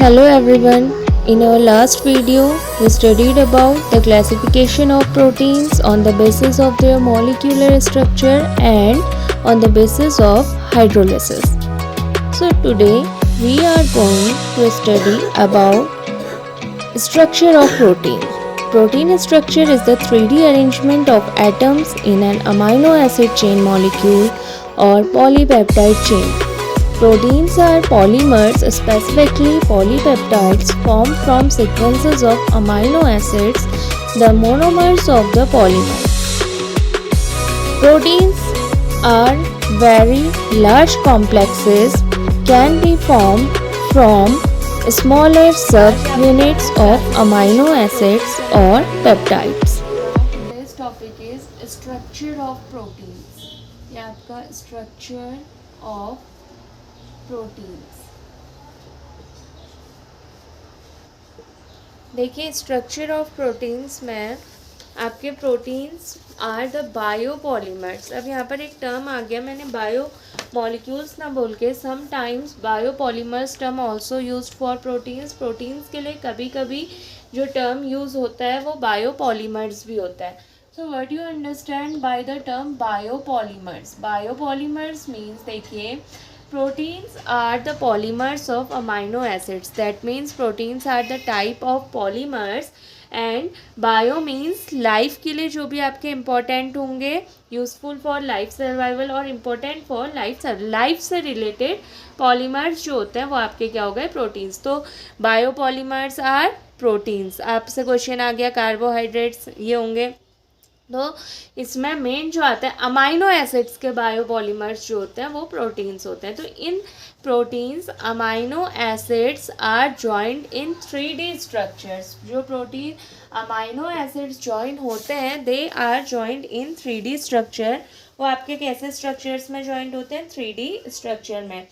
Hello everyone. In our last video, we studied about the classification of proteins on the basis of their molecular structure and on the basis of hydrolysis. So today we are going to study about structure of protein. Protein structure is the 3D arrangement of atoms in an amino acid chain molecule or polypeptide chain. Proteins are polymers, specifically polypeptides, formed from sequences of amino acids, the monomers of the polymer. Proteins are very large complexes, can be formed from smaller subunits of amino acids or peptides. Today's topic is structure of proteins. ये आपका structure of proteins. देखिए structure of proteins में आपके proteins are the biopolymers. अब यहाँ पर एक term आ गया, मैंने बायो मॉलिक्यूल्स ना बोल के sometimes biopolymers term also used for proteins. Proteins के लिए कभी कभी जो टर्म यूज़ होता है वो बायोपॉलीमर्स भी होता है. So what you understand by the term biopolymers? Biopolymers means देखिए proteins are the polymers of amino acids. That means proteins are the type of polymers and bio means life के लिए जो भी आपके important होंगे, useful for life survival और important for life से related polymers जो होते हैं वो आपके क्या हो गए? proteins. तो biopolymers are proteins. आपसे क्वेश्चन आ गया कार्बोहाइड्रेट्स ये होंगे. तो इसमें मेन जो आता है अमाइनो एसिड्स के बायोपॉलीमर्स जो होते हैं वो प्रोटीन्स होते हैं. तो in proteins amino acids are joined in 3D structures. जो प्रोटीन अमाइनो एसिड्स जॉइन होते हैं they are joined in 3D structure. वो आपके कैसे स्ट्रक्चर्स में जॉइंट होते हैं? 3D स्ट्रक्चर में.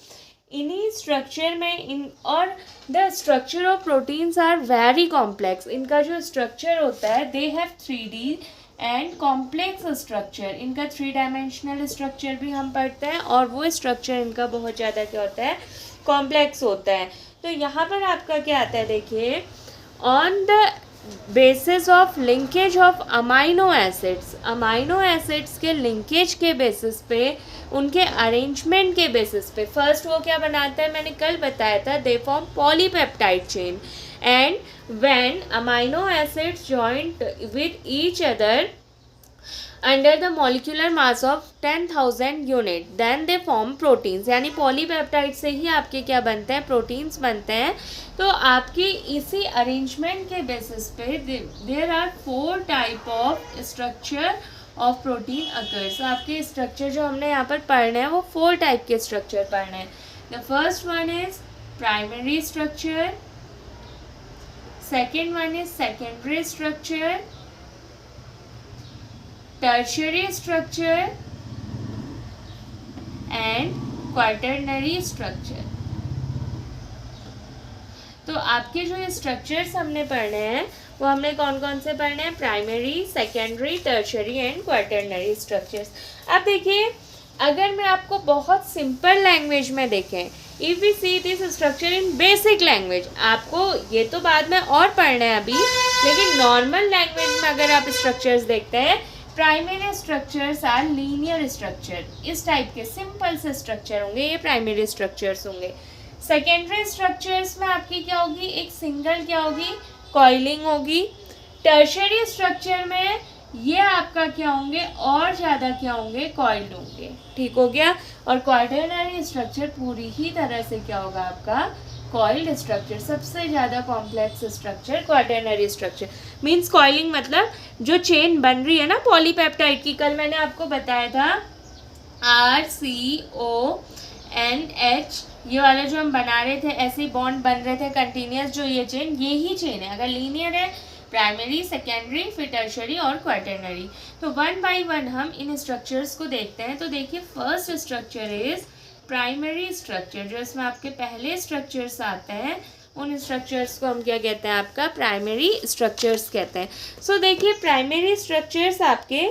इन्हीं स्ट्रक्चर में और the structure of proteins are very complex. इनका जो स्ट्रक्चर होता है they have 3D and complex structure. इनका 3 डायमेंशनल स्ट्रक्चर भी हम पढ़ते हैं और वो स्ट्रक्चर इनका बहुत ज़्यादा क्या होता है? कॉम्प्लेक्स होता है. तो यहाँ पर आपका क्या आता है देखिए, on the basis of linkage of amino acids. Amino acids के लिंकेज के बेसिस पे, उनके अरेंजमेंट के बेसिस पे फर्स्ट वो क्या बनाता है? मैंने कल बताया था they form polypeptide chain. And when amino acids joined with each other under the molecular mass of 10,000 unit then they form proteins. यानी पॉलीपेप्टाइड से ही आपके क्या बनते हैं? प्रोटीन्स बनते हैं. तो आपके इसी अरेंजमेंट के बेसिस पे there are 4 type of structure of protein occurs. आपके स्ट्रक्चर जो हमने यहाँ पर पढ़ने हैं वो 4 टाइप के स्ट्रक्चर पढ़ने हैं. The first one is primary structure, second one is secondary structure, tertiary structure and quaternary structure. तो आपके जो ये स्ट्रक्चर्स हमने पढ़ने हैं वो हमने कौन कौन से पढ़ने हैं? Primary, secondary, tertiary and quaternary structures. अब देखिए अगर मैं आपको बहुत सिंपल लैंग्वेज में देखें, if we see this structure in basic language, आपको ये तो बाद में और पढ़ना है अभी, लेकिन नॉर्मल लैंग्वेज में अगर आप स्ट्रक्चर्स देखते हैं, primary structures are linear structure. इस टाइप के सिंपल से स्ट्रक्चर होंगे, ये प्राइमरी स्ट्रक्चर्स होंगे. सेकेंडरी स्ट्रक्चर्स में आपकी क्या होगी? एक सिंगल क्या होगी? कॉइलिंग होगी. टर्शरी स्ट्रक्चर में ये आपका क्या होंगे? और ज़्यादा क्या होंगे? कॉइल्ड होंगे. ठीक हो गया. और क्वाटरनरी स्ट्रक्चर पूरी ही तरह से क्या होगा? आपका कॉइल्ड स्ट्रक्चर. सबसे ज़्यादा complex structure quaternary structure. Means coiling मतलब जो चेन बन रही है ना पॉलीपेप्टाइड की, कल मैंने आपको बताया था RCONH, ये वाला जो हम बना रहे थे, ऐसे बॉन्ड बन रहे थे कंटिन्यूस, जो ये चेन, ये ही चेन है. अगर लीनियर है प्राइमरी, सेकेंडरी, फिर टर्शरी और क्वाटरनरी. तो वन बाय वन हम इन स्ट्रक्चर्स को देखते हैं. तो देखिए first structure is primary structure. जो इसमें आपके पहले स्ट्रक्चर्स आते हैं उन स्ट्रक्चर्स को हम क्या कहते हैं? आपका प्राइमरी स्ट्रक्चर्स कहते हैं. सो देखिए प्राइमरी स्ट्रक्चर्स आपके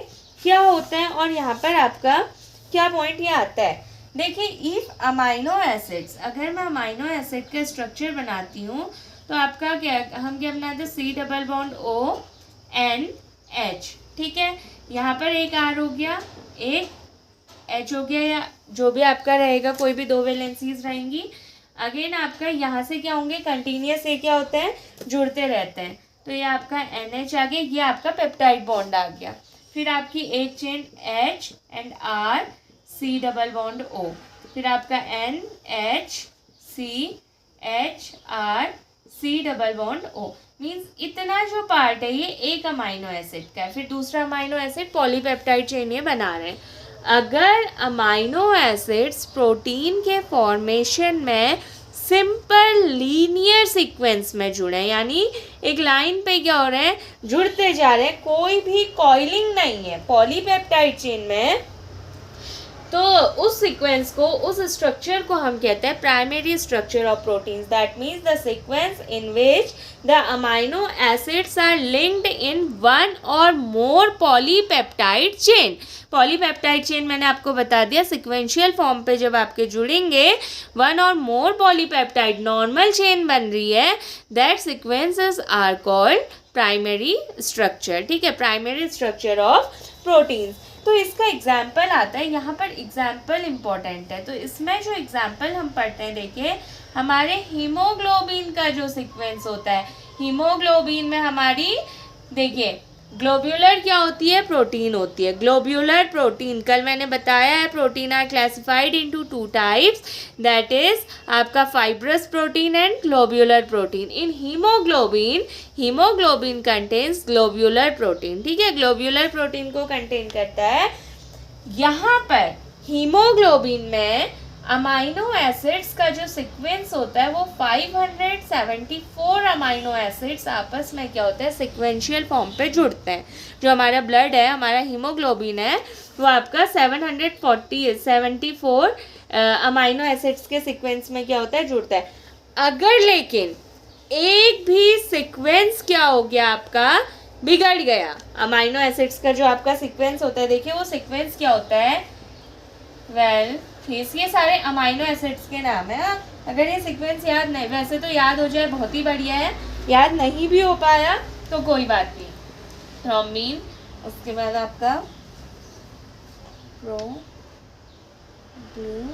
क्या होते हैं और यहाँ पर आपका क्या पॉइंट ये आता है? देखिए इफ अमाइनो एसिड्स, अगर मैं अमाइनो एसिड का स्ट्रक्चर बनाती हूँ तो आपका क्या, हम क्या बनाते हैं, C double bond O N H, ठीक है। यहाँ पर एक आर हो गया, एक एच हो गया, या जो भी आपका रहेगा, कोई भी दो वैलेंसीज रहेंगी। अगेन आपका यहाँ से क्या होंगे, कंटिन्यूस ये क्या होते हैं, जुड़ते रहते हैं, तो ये आपका एन एच आ गया, ये आपका पेप्टाइड बॉन्ड आ गया। फिर आपकी एक chain H and R C double bond O, फिर आपका N H C H R C double bond O, means इतना जो पार्ट है ये एक अमाइनो एसिड का है। फिर दूसरा अमाइनो एसिड पॉलीपेप्टाइड चेन ये बना रहे हैं। अगर अमाइनो एसिड्स प्रोटीन के फॉर्मेशन में सिंपल लीनियर सीक्वेंस में जुड़े, यानी एक लाइन पे क्या हो रहे हैं, जुड़ते जा रहे हैं, कोई भी कॉइलिंग नहीं है पॉलीपेप्टाइड चेन में, तो उस सीक्वेंस को, उस स्ट्रक्चर को हम कहते हैं primary structure of proteins. That means the sequence in which the amino acids are linked in one और more polypeptide chain. Polypeptide chain मैंने आपको बता दिया, सिक्वेंशियल फॉर्म पे जब आपके जुड़ेंगे, वन और मोर पॉलीपेप्टाइड नॉर्मल चेन बन रही है, that sequences are called primary structure, ठीक है, प्राइमरी स्ट्रक्चर ऑफ प्रोटीन्स। तो इसका एग्जाम्पल आता है, यहाँ पर एग्जाम्पल इम्पॉर्टेंट है, तो इसमें जो एग्जाम्पल हम पढ़ते हैं, देखिए हमारे हीमोग्लोबिन का जो सीक्वेंस होता है, हीमोग्लोबिन में हमारी, देखिए ग्लोब्यूलर क्या होती है, प्रोटीन होती है, ग्लोब्यूलर प्रोटीन। कल मैंने बताया है protein are classified into two types, that is आपका fibrous protein and globular protein. In hemoglobin, hemoglobin contains globular protein, ठीक है, ग्लोब्यूलर प्रोटीन को कंटेन करता है। यहाँ पर हीमोग्लोबिन में अमाइनो एसिड्स का जो सीक्वेंस होता है वो 574 अमाइनो एसिड्स आपस में क्या होता है, सिक्वेंशियल फॉर्म पे जुड़ते हैं। जो हमारा ब्लड है, हमारा हीमोग्लोबिन है, वो आपका 774 अमाइनो एसिड्स के सीक्वेंस में क्या होता है, जुड़ता है। अगर लेकिन एक भी सीक्वेंस क्या हो गया, आपका बिगड़ गया, अमाइनो एसिड्स का जो आपका सीक्वेंस होता है, देखिए वो सीक्वेंस क्या होता है, ये सारे अमाइनो एसिड्स के नाम है। अगर ये सीक्वेंस याद नहीं, वैसे तो याद हो जाए बहुत ही बढ़िया है, याद नहीं भी हो पाया तो कोई बात नहीं। थ्रोम्बिन, उसके बाद आपका प्रो ब्लू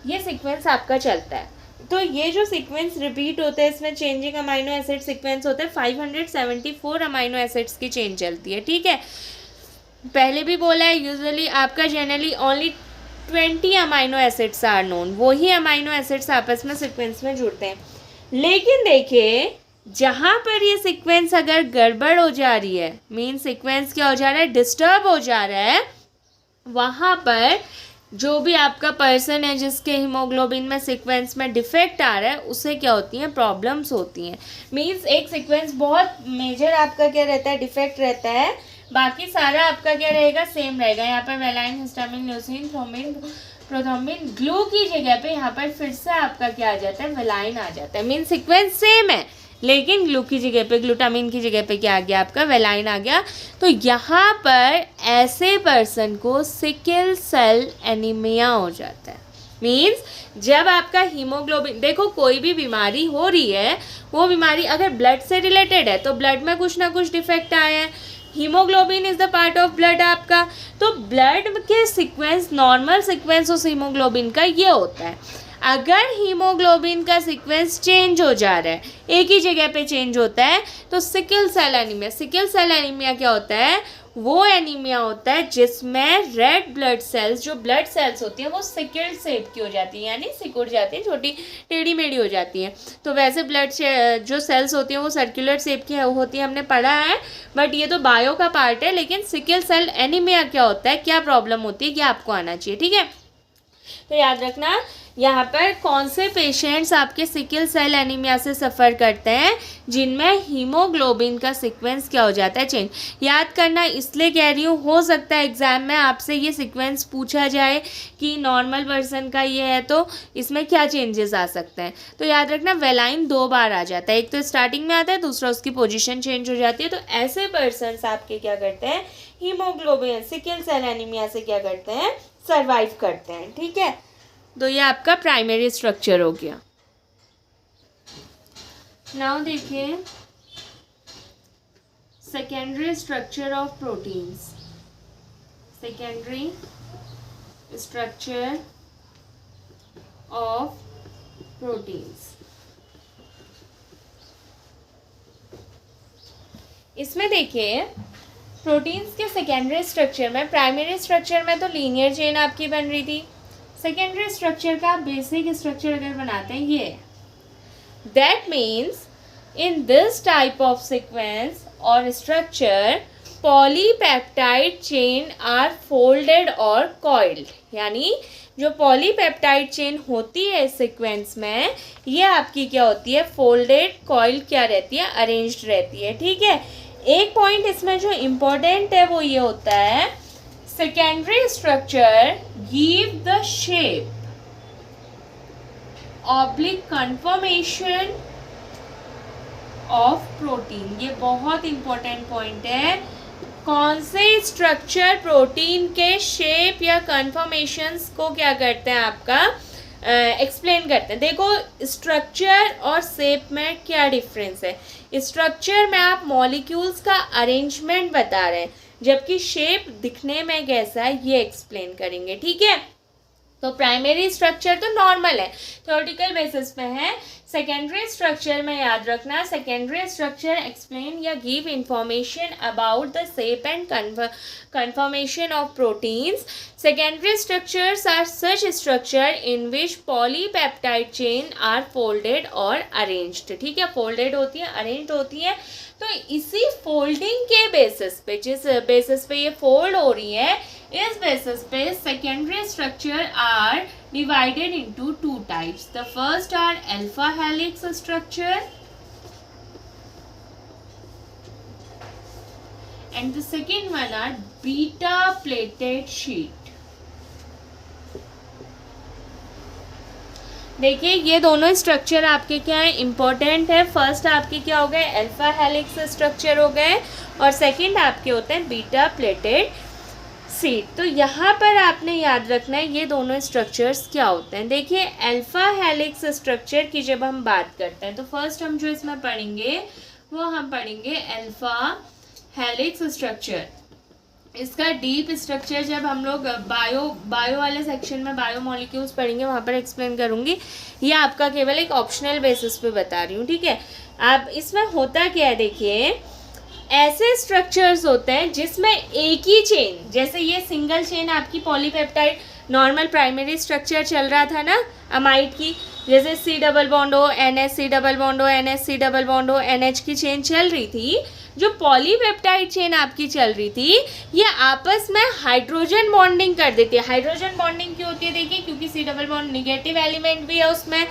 ये सीक्वेंस आपका चलता है। तो ये जो सीक्वेंस रिपीट होता है, इसमें चेंजिंग अमाइनो एसिड सीक्वेंस होता है, 574 अमाइनो एसिड्स की चेन चलती है, ठीक है। पहले भी बोला है, यूजुअली आपका generally only 20 amino acids are known, वही अमाइनो एसिड्स आपस में सीक्वेंस में जुड़ते हैं। लेकिन देखिए जहाँ पर ये सीक्वेंस अगर गड़बड़ हो जा रही है, मीन सीक्वेंस क्या हो जा रहा है, डिस्टर्ब हो जा रहा है, वहाँ पर जो भी आपका पर्सन है जिसके हीमोग्लोबिन में सीक्वेंस में डिफेक्ट आ रहा है, उसे क्या होती हैं, प्रॉब्लम्स होती हैं। मींस एक सीक्वेंस बहुत मेजर आपका क्या रहता है, डिफेक्ट रहता है, बाकी सारा आपका क्या रहेगा, सेम रहेगा। यहाँ पर valine, histamine, leucine, thrombin, prothrombin, glue की जगह पे यहाँ पर फिर से आपका क्या आ जाता है, वेलाइन आ जाता है। मीन सीक्वेंस सेम है, लेकिन ग्लू की जगह पे, ग्लूटामिन की जगह पे क्या आ गया, आपका वेलाइन आ गया। तो यहाँ पर ऐसे पर्सन को सिकल सेल एनीमिया हो जाता है। मीन्स जब आपका हीमोग्लोबिन, देखो कोई भी बीमारी हो रही है, वो बीमारी अगर ब्लड से रिलेटेड है तो ब्लड में कुछ ना कुछ डिफेक्ट आया है, haemoglobin is the part of blood आपका, तो ब्लड के सीक्वेंस, नॉर्मल सीक्वेंस उस हीमोग्लोबिन का ये होता है। अगर हीमोग्लोबिन का सीक्वेंस चेंज हो जा रहा है, एक ही जगह पे चेंज होता है, तो sickle cell anaemia, sickle cell anaemia क्या होता है, वो एनीमिया होता है जिसमें रेड ब्लड सेल्स, जो ब्लड सेल्स होती हैं वो सिकल शेप की हो जाती हैं, यानी सिकुड़ जाती हैं, छोटी टेढ़ी मेढ़ी हो जाती हैं। तो वैसे ब्लड जो सेल्स होती हैं वो सर्कुलर शेप की होती है, हमने पढ़ा है, बट ये तो बायो का पार्ट है। लेकिन सिकल सेल एनीमिया क्या होता है, क्या प्रॉब्लम होती है, ये आपको आना चाहिए, ठीक है। तो याद रखना यहाँ पर कौन से पेशेंट्स आपके सिकल सेल एनीमिया से सफ़र करते हैं, जिनमें हीमोग्लोबिन का सीक्वेंस क्या हो जाता है, चेंज। याद करना इसलिए कह रही हूँ, हो सकता है एग्जाम में आपसे ये सीक्वेंस पूछा जाए कि नॉर्मल पर्सन का ये है तो इसमें क्या चेंजेस आ सकते हैं। तो याद रखना वेलाइन 2 बार आ जाता है, एक तो स्टार्टिंग में आता है, दूसरा उसकी पोजिशन चेंज हो जाती है। तो ऐसे पर्सन आपके क्या करते हैं, हीमोग्लोबिन सिकल सेल एनीमिया से क्या करते हैं, सर्वाइव करते हैं। ठीक है, तो ये आपका प्राइमरी स्ट्रक्चर हो गया। नाउ देखिए secondary structure of proteins. Secondary structure of proteins, इसमें देखिए प्रोटीन्स के सेकेंडरी स्ट्रक्चर में, प्राइमरी स्ट्रक्चर में तो लीनियर चेन आपकी बन रही थी, सेकेंडरी स्ट्रक्चर का बेसिक स्ट्रक्चर अगर बनाते हैं ये, that means in this type of sequence और structure polypeptide chain are folded और कॉइल्ड। यानी जो पॉलीपेप्टाइड चेन होती है इस सीक्वेंस में, ये आपकी क्या होती है, फोल्डेड कॉइल्ड क्या रहती है, अरेंज्ड रहती है। ठीक है, एक पॉइंट इसमें जो इम्पोर्टेंट है वो ये होता है, secondary structure give the shape oblique confirmation of protein. ये बहुत इंपॉर्टेंट पॉइंट है, कौन से स्ट्रक्चर प्रोटीन के शेप या कन्फर्मेशंस को क्या करते हैं, आपका एक्सप्लेन करते हैं। देखो स्ट्रक्चर और शेप में क्या डिफरेंस है, स्ट्रक्चर में आप मॉलिक्यूल्स का अरेंजमेंट बता रहे हैं, जबकि शेप दिखने में कैसा है ये एक्सप्लेन करेंगे। ठीक है, तो प्राइमरी स्ट्रक्चर तो नॉर्मल है, थ्योरेटिकल बेसिस पे है। सेकेंडरी स्ट्रक्चर में याद रखना, सेकेंडरी स्ट्रक्चर एक्सप्लेन या give information about the shape and conformation of proteins. Secondary structures are such structure in which polypeptide chain are folded or arranged. ठीक है, folded होती है, arranged होती है। तो इसी फोल्डिंग के बेसिस पे, जिस बेसिस पे ये फोल्ड हो रही है, इस बेसिस पे secondary structure are divided into two types. The first are alpha helix structure and the second one are beta plated sheet. देखिए ये दोनों स्ट्रक्चर आपके क्या है, इम्पोर्टेंट है। फर्स्ट आपके क्या हो गए, अल्फा हेलिक्स स्ट्रक्चर हो गए, और सेकंड आपके होते हैं बीटा प्लेटेड सीट। तो यहाँ पर आपने याद रखना है ये दोनों स्ट्रक्चर्स क्या होते हैं। देखिए अल्फा हेलिक्स स्ट्रक्चर की जब हम बात करते हैं तो फर्स्ट हम जो इसमें पढ़ेंगे वो हम पढ़ेंगे अल्फा हेलिक्स स्ट्रक्चर। इसका डीप स्ट्रक्चर जब हम लोग बायो वाले सेक्शन में बायो मॉलिक्यूल्स पढ़ेंगे वहाँ पर एक्सप्लेन करूँगी, ये आपका केवल एक ऑप्शनल बेसिस पे बता रही हूँ। ठीक है, अब इसमें होता क्या है, देखिए ऐसे स्ट्रक्चर्स होते हैं जिसमें एक ही चेन, जैसे ये सिंगल चेन आपकी पॉलीपेप्टाइड नॉर्मल प्राइमरी स्ट्रक्चर चल रहा था ना अमाइड की, जैसे सी डबल बॉन्ड हो NH सी डबल बॉन्ड हो NH सी डबल बॉन्ड हो NH की चेन चल रही थी। जो पॉलीपेप्टाइड चेन आपकी चल रही थी ये आपस में हाइड्रोजन बॉन्डिंग कर देती है। हाइड्रोजन बॉन्डिंग क्यों होती है, देखिए क्योंकि C double bond negative element भी है उसमें,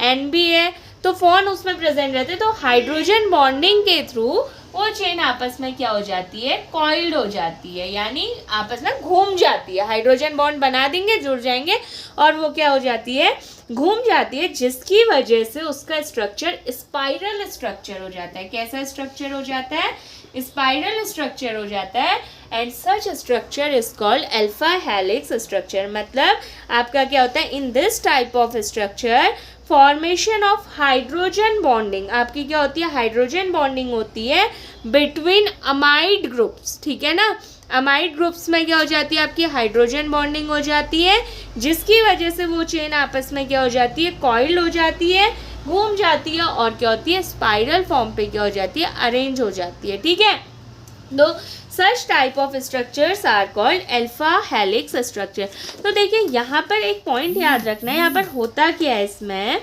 N भी है, तो फोन उसमें प्रेजेंट रहते हैं। तो हाइड्रोजन बॉन्डिंग के थ्रू वो चेन आपस में क्या हो जाती है, कॉइल्ड हो जाती है, यानी आपस में घूम जाती है। हाइड्रोजन बॉन्ड बना देंगे, जुड़ जाएंगे और वो क्या हो जाती है, घूम जाती है, जिसकी वजह से उसका स्ट्रक्चर स्पाइरल स्ट्रक्चर हो जाता है। कैसा स्ट्रक्चर हो जाता है, स्पाइरल स्ट्रक्चर हो जाता है। And such structure is called alpha helix structure. मतलब आपका क्या होता है, इन this type of structure formation of hydrogen bonding, आपकी क्या होती है, हाइड्रोजन बॉन्डिंग होती है बिटवीन अमाइड ग्रुप्स। ठीक है ना, अमाइड ग्रुप्स में क्या हो जाती है, आपकी हाइड्रोजन बॉन्डिंग हो जाती है, जिसकी वजह से वो चेन आपस में क्या हो जाती है, कॉइल हो जाती है, घूम जाती है और क्या होती है, स्पाइरल फॉर्म पे क्या हो जाती है, अरेंज हो जाती है। ठीक है, दो such type of structures are called alpha helix structure. तो देखिए यहाँ पर एक पॉइंट याद रखना है, यहाँ पर होता क्या है, इसमें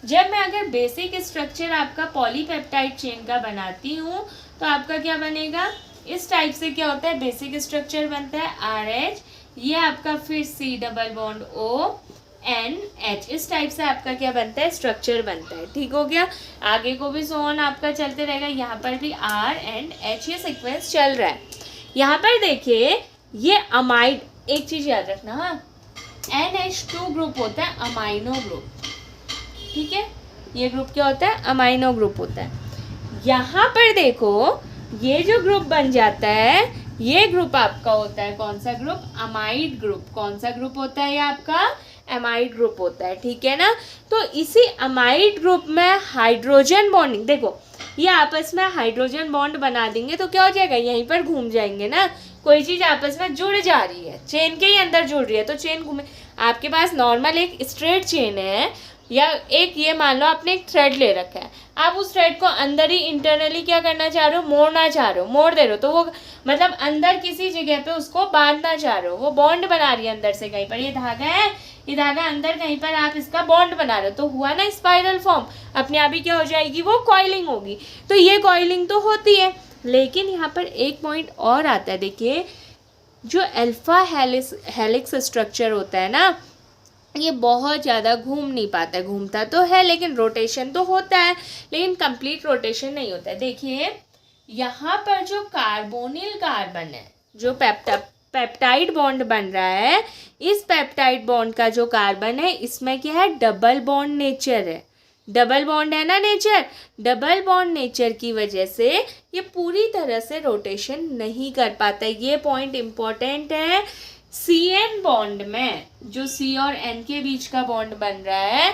जब मैं अगर बेसिक स्ट्रक्चर आपका पॉलीपेप्टाइड चेन का बनाती हूँ तो आपका क्या बनेगा, इस टाइप से क्या होता है, बेसिक स्ट्रक्चर बनता है RH, ये आपका फिर C डबल बॉन्ड ONH, इस टाइप से आपका क्या बनता है, स्ट्रक्चर बनता है। ठीक हो गया। आगे को भी सो ऑन आपका चलते रहेगा, यहाँ पर भी R and H ये सीक्वेंस चल रहा है। यहाँ पर देखिए ये अमाइड, एक चीज याद रखना, हाँ, NH2 ग्रुप होता है अमाइनो ग्रुप, ठीक है, ये ग्रुप क्या होता है, अमाइनो ग्रुप होता है। यहाँ पर देखो ये जो ग्रुप बन जाता है, ये ग्रुप आपका होता है कौन सा ग्रुप, अमाइड ग्रुप। कौन सा ग्रुप होता है ये आपका, अमाइड ग्रुप होता है, ठीक है ना। तो इसी अमाइड ग्रुप में हाइड्रोजन बॉन्डिंग, देखो ये आपस में हाइड्रोजन बॉन्ड बना देंगे तो क्या हो जाएगा, यहीं पर घूम जाएंगे ना। कोई चीज़ आपस में जुड़ जा रही है, चेन के ही अंदर जुड़ रही है तो चेन घूमे। आपके पास नॉर्मल एक स्ट्रेट चेन है, या एक ये मान लो आपने एक थ्रेड ले रखा है, आप उस थ्रेड को अंदर ही इंटरनली क्या करना चाह रहे हो, मोड़ना चाह रहे हो, मोड़ दे रहे हो, तो वो मतलब अंदर किसी जगह पे उसको बांधना चाह रहे हो, वो बॉन्ड बना रही है अंदर से कहीं पर। ये धागा है, ये धागा अंदर कहीं पर आप इसका बॉन्ड बना रहे हो, तो हुआ ना स्पाइरल फॉर्म, अपने आप ही क्या हो जाएगी, वो कॉइलिंग होगी। तो ये कॉइलिंग तो होती है, लेकिन यहाँ पर एक पॉइंट और आता है, देखिए जो अल्फा हेलिक्स स्ट्रक्चर होता है ना, ये बहुत ज़्यादा घूम नहीं पाता है, घूमता तो है लेकिन रोटेशन तो होता है, लेकिन कंप्लीट रोटेशन नहीं होता है। देखिए यहाँ पर जो कार्बोनिल कार्बन है, जो पेप्टाइड बॉन्ड बन रहा है, इस पेप्टाइड बॉन्ड का जो कार्बन है इसमें क्या है, डबल बॉन्ड नेचर है, डबल बॉन्ड है ना नेचर। डबल बॉन्ड नेचर की वजह से ये पूरी तरह से रोटेशन नहीं कर पाता है। ये पॉइंट इम्पोर्टेंट है। CN बॉन्ड में जो C और N के बीच का बॉन्ड बन रहा है,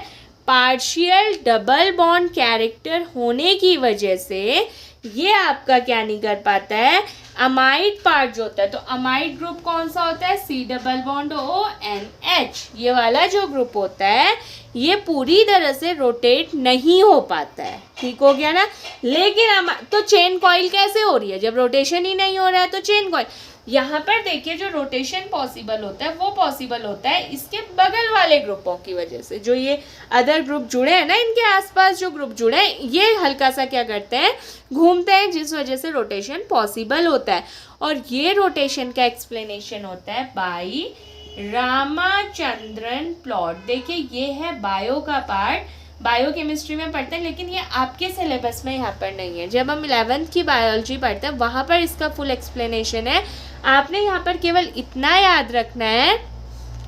पार्शियल डबल बॉन्ड कैरेक्टर होने की वजह से ये आपका क्या नहीं कर पाता है, अमाइड पार्ट जो होता है। तो अमाइड ग्रुप कौन सा होता है, C डबल बॉन्ड ONH, ये वाला जो ग्रुप होता है ये पूरी तरह से रोटेट नहीं हो पाता है। ठीक हो गया ना। लेकिन तो चेन कॉइल कैसे हो रही है, जब रोटेशन ही नहीं हो रहा है तो चेन कॉइल। यहाँ पर देखिए जो रोटेशन पॉसिबल होता है वो पॉसिबल होता है इसके बगल वाले ग्रुपों की वजह से। जो ये अदर ग्रुप जुड़े हैं ना, इनके आसपास जो ग्रुप जुड़े हैं ये हल्का सा क्या करते हैं, घूमते हैं, जिस वजह से रोटेशन पॉसिबल होता है। और ये रोटेशन का एक्सप्लेनेशन होता है बाई रामाचंद्रन प्लॉट। देखिए ये है बायो का पार्ट, बायोकेमिस्ट्री में पढ़ते हैं, लेकिन ये आपके सिलेबस में यहाँ पर नहीं है। जब हम 11th की बायोलॉजी पढ़ते हैं वहाँ पर इसका फुल एक्सप्लेनेशन है। आपने यहाँ पर केवल इतना याद रखना है,